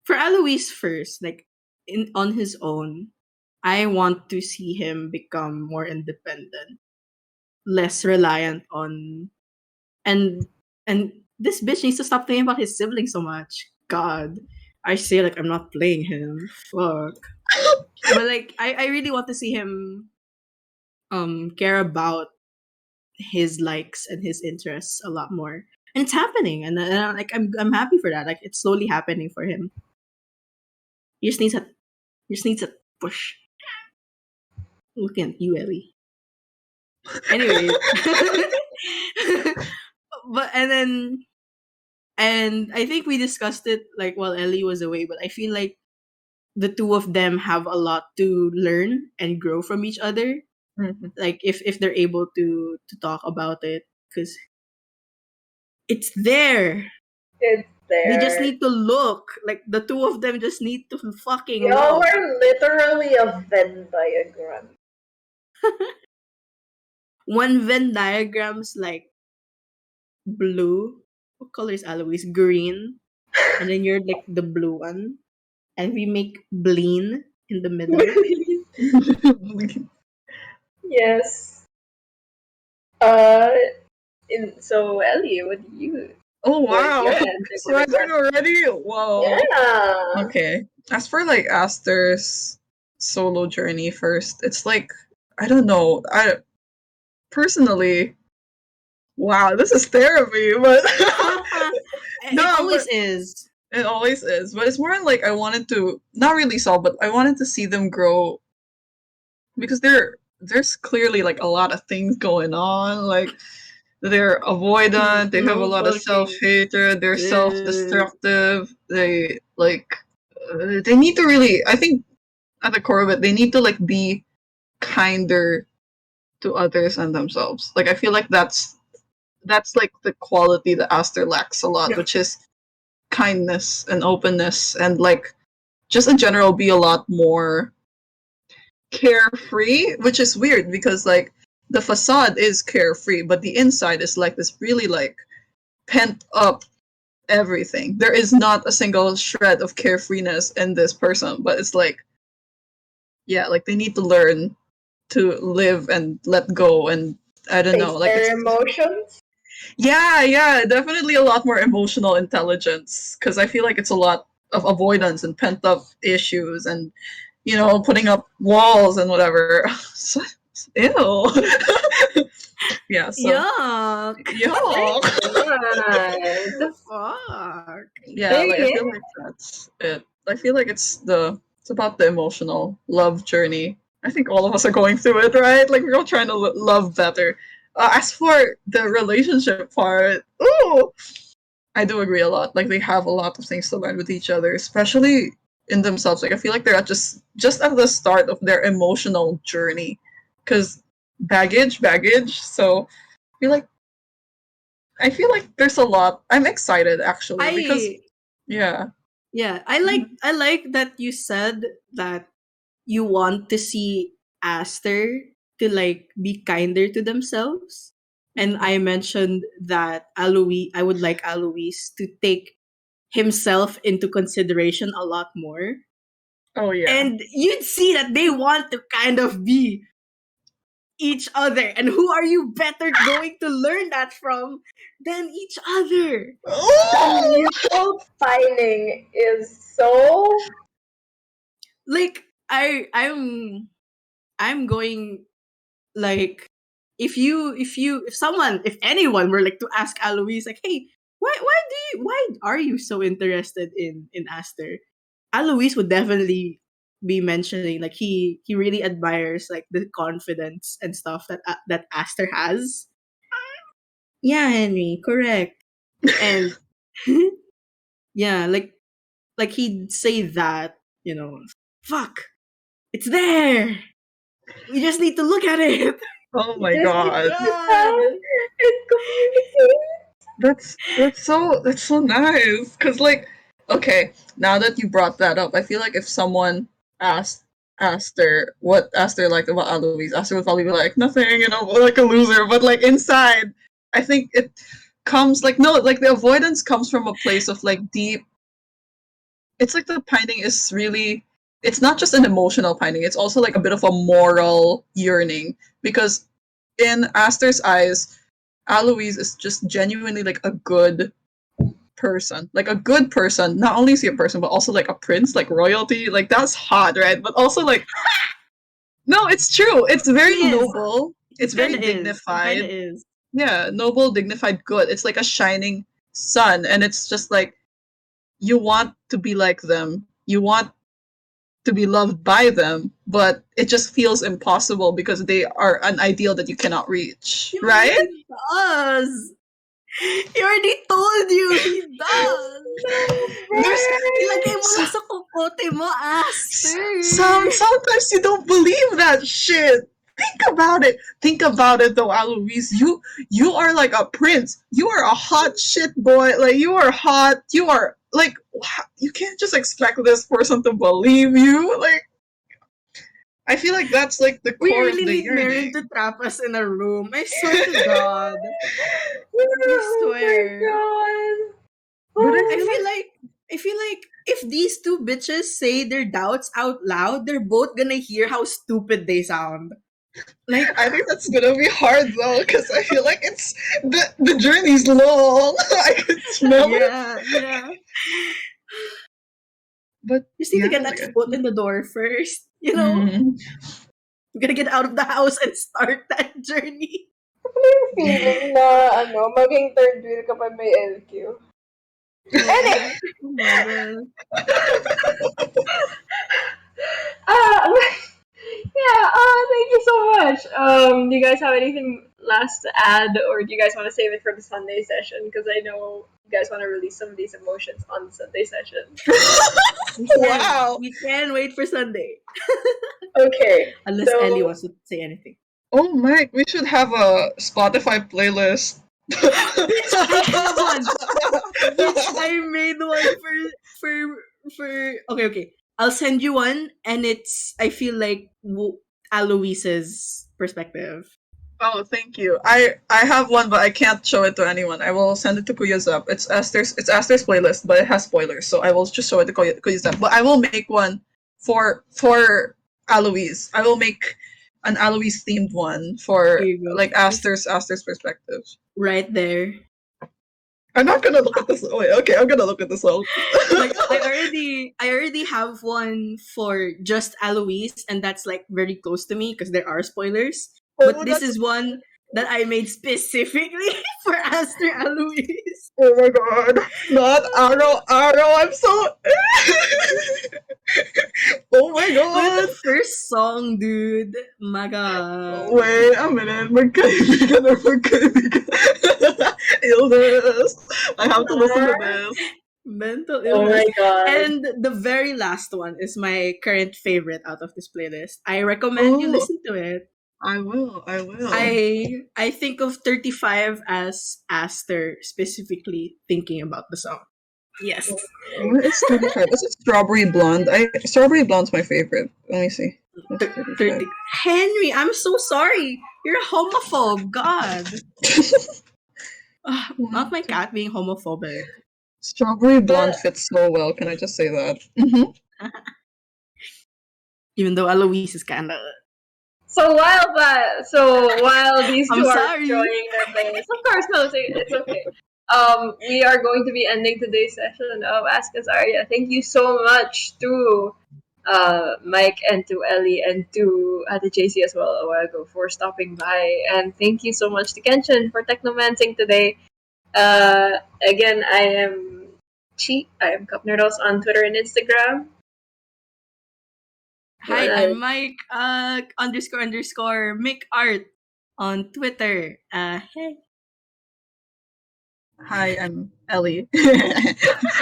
for Alois first, like in on his own, I want to see him become more independent, less reliant on and and this bitch needs to stop thinking about his siblings so much. God, I say like I'm not playing him. Fuck. But like I really want to see him care about his likes and his interests a lot more. And it's happening, and like I'm happy for that. Like it's slowly happening for him. You just need to push. Looking at you, Ellie. Anyways, but and I think we discussed it like while Ellie was away. But I feel like the two of them have a lot to learn and grow from each other. Mhm. Like if they're able to talk about it, because it's there. It's They just there. need to look. Like the two of them just need to fucking Y'all look. are literally a Venn diagram. One Venn diagram's like blue. What color is Alois? Green. And then you're like the blue one. And we make Bleen in the middle. Yes. Uh, so Ellie, what do you? Oh Where's wow, your answer so for I this did one? already. Whoa. Yeah. Okay. As for like Aster's solo journey first, it's like I don't know. I personally, wow, this is therapy, but It no, always but is. it always is. But it's more like I wanted to not really solve, but I wanted to see them grow because there's clearly like a lot of things going on. Like they're avoidant, they have a No lot of self fucking hatred, they're self shit. destructive. They like they need to really. I think at the core of it, they need to like be kinder to others and themselves. Like I feel like that's like the quality that Aster lacks a lot, Yeah. which is kindness and openness and like just in general be a lot more carefree, which is weird because like the facade is carefree, but the inside is like this really like pent up everything. There is not a single shred of carefreeness in this person, but it's like yeah, like they need to learn to live and let go and I don't know, Face like their it's emotions. yeah, definitely a lot more emotional intelligence because I feel like it's a lot of avoidance and pent up issues and putting up walls and whatever. So, ew. Yeah, so Yuck. yeah, God. Fuck. yeah. Like I Dang feel like that's it. I feel like it's about the emotional love journey. I think all of us are going through it, right? Like we're all trying to love better. As for the relationship part, ooh, I do agree a lot. Like they have a lot of things to learn with each other, especially in themselves. Like I feel like they're at just at the start of their emotional journey, because baggage. So I feel like there's a lot. I'm excited actually because I yeah. yeah, I like that you said that you want to see Aster to like be kinder to themselves. And I mentioned that I would like Alois to take himself into consideration a lot more. Oh yeah. And you'd see that they want to kind of be each other. And who are you better going to learn that from than each other? The Oh! mutual pining is so. Like I'm going like if anyone were like to ask Alois like, hey, why are you so interested in Aster? Alois would definitely be mentioning like he really admires like the confidence and stuff that Aster has. Yeah, Henry, correct. And yeah, like he'd say that, fuck, it's there. We just need to look at it. Oh my Just god. God. and communicate. That's so nice. Cause like, okay, now that you brought that up, I feel like if someone asked asked her like about Alois, Aster would probably be like nothing, like a loser. But like inside, I think it comes like no, like the avoidance comes from a place of like deep. It's like the pining is really. It's not just an emotional pining. It's also like a bit of a moral yearning because in Aster's eyes, Alois is just genuinely like a good person. Like a good person. Not only is he a person, but also like a prince, like royalty. Like that's hot, right? But also like no, it's true. It's He very is. noble. It's Kind very of is. He kind of dignified. is. Yeah, noble, dignified, good. It's like a shining sun, and it's just like you want to be like them. You want to be loved by them, but it just feels impossible because they are an ideal that you cannot reach, He right? really does. He already told you. He does. There's Ilagay mo lang sa kokote mo, Aster. sometimes you don't believe that shit. Think about it. Think about it though, Alois. You are like a prince. You are a hot shit boy. Like you are hot. You are like you can't just expect this person to believe you. Like I feel like that's like the We core of really the need Marin yearning. to trap us in a room. I swear to God. I Oh my swear. god. But I I feel feel like like if these two bitches say their doubts out loud, they're both gonna hear how stupid they sound. Like, I think that's gonna be hard though, because I feel like it's the journey's long. I can smell it. yeah. But Just need to yeah, get that like foot in the door first. mm, You gotta get out of the house and start that journey. Ano yung feeling na, maging third wheel kapag may LQ? Anyway, Oh, oh my god. uh, yeah, thank you so much. Do you guys have anything last to add, or do you guys want to save it for the Sunday session? Because I know you guys want to release some of these emotions on the Sunday session. wow. We can wait for Sunday. Okay, Unless Ellie so wants to say anything. Oh, Mike, we should have a Spotify playlist. Which I have one. Which I made one for okay. I'll send you one and it's I feel like Aloise's perspective. Oh, thank you. I have one, but I can't show it to anyone. I will send it to Kuyazap. It's Aster's playlist, but it has spoilers, so I will just show it to Kuyazap. But I will make one for Alois. I will make an Alois themed one Here for you go. like Aster's perspective. Right there. I'm not gonna look at this. Wait, okay, I'm gonna look at this one. Like I already have one for just Alois and that's like very close to me because there are spoilers. But Oh, this that's is one that I made specifically for Aster Alois. oh my god, not Arrow. I'm so. Oh my With the god. first song, dude. My god. Wait a minute, magkaibigan or magkaibigan? Illness. I have to listen to this. Mental oh illness. my god. And the very last one is my current favorite out of this playlist. I recommend you Oh, listen to it. I will. I will. I think of 35 as Aster specifically thinking about the song. Yes. What is 35? Is it Strawberry Blonde? Strawberry Blonde's my favorite. Let me see. What's 35? 30. Henry, I'm so sorry. You're a homophobe. God. Not my cat being homophobic. Strawberry Blonde But fits so well. Can I just say that? Mm-hmm. Even though Alois is kind of. so while these I'm two are sorry. enjoying their playlist, of course, no, it's okay. We are going to be ending today's session of Ask Azaria. Thank you so much to Mike and to Ellie and to the JC as well a while ago for stopping by. And thank you so much to Kenshin for technomancing today. Again, I am Chi. I am Cup Nerdos on Twitter and Instagram. Hi, I'm Mike. __ make art on Twitter. Hey. Hi, I'm Ellie.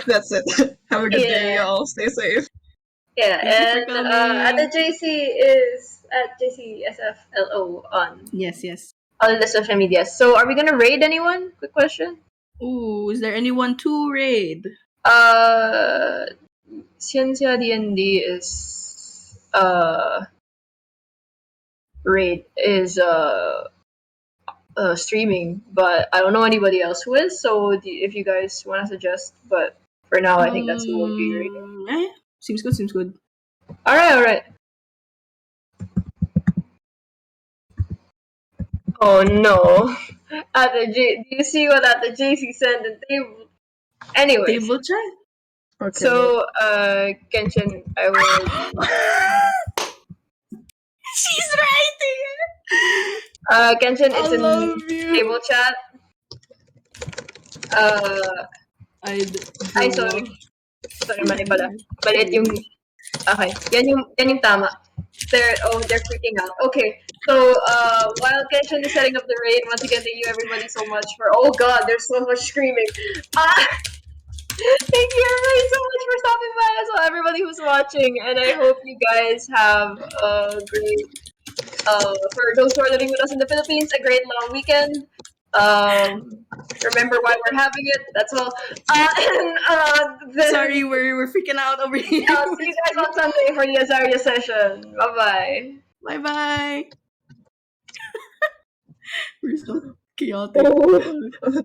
That's it. Have a good day, Yeah. y'all. Stay safe. Yeah, Thank you for and coming. Ate JC is at JCSFLO on Yes. all the social media. So are we gonna raid anyone? Quick question. Ooh, is there anyone to raid? Uh, Ciencia D&D is raid is streaming, but I don't know anybody else who is. So if you guys want to suggest, but for now, I think that's who will be raiding. Seems good. All right. Oh no, at the do you see what at the JC sent the table? Anyways, Table chat? Okay. so Kenshin, I will. She's writing. Kenshin, I it's in love you. table chat. I'd Ay, draw. sorry, mali pala. Maliit yung, okay, yan yung tama. They're freaking out. Okay, so while Kenshin is setting up the raid, once again, thank you everybody so much for, oh god, there's so much screaming. Thank you everybody so much for stopping by as well, everybody who's watching, and I hope you guys have a great, for those who are living with us in the Philippines, a great long weekend. Remember why we're having it. That's all. Sorry, we're freaking out over here. I'll see you guys on Sunday for the Azaria session. Bye bye. Bye. We're so chaotic. Oh.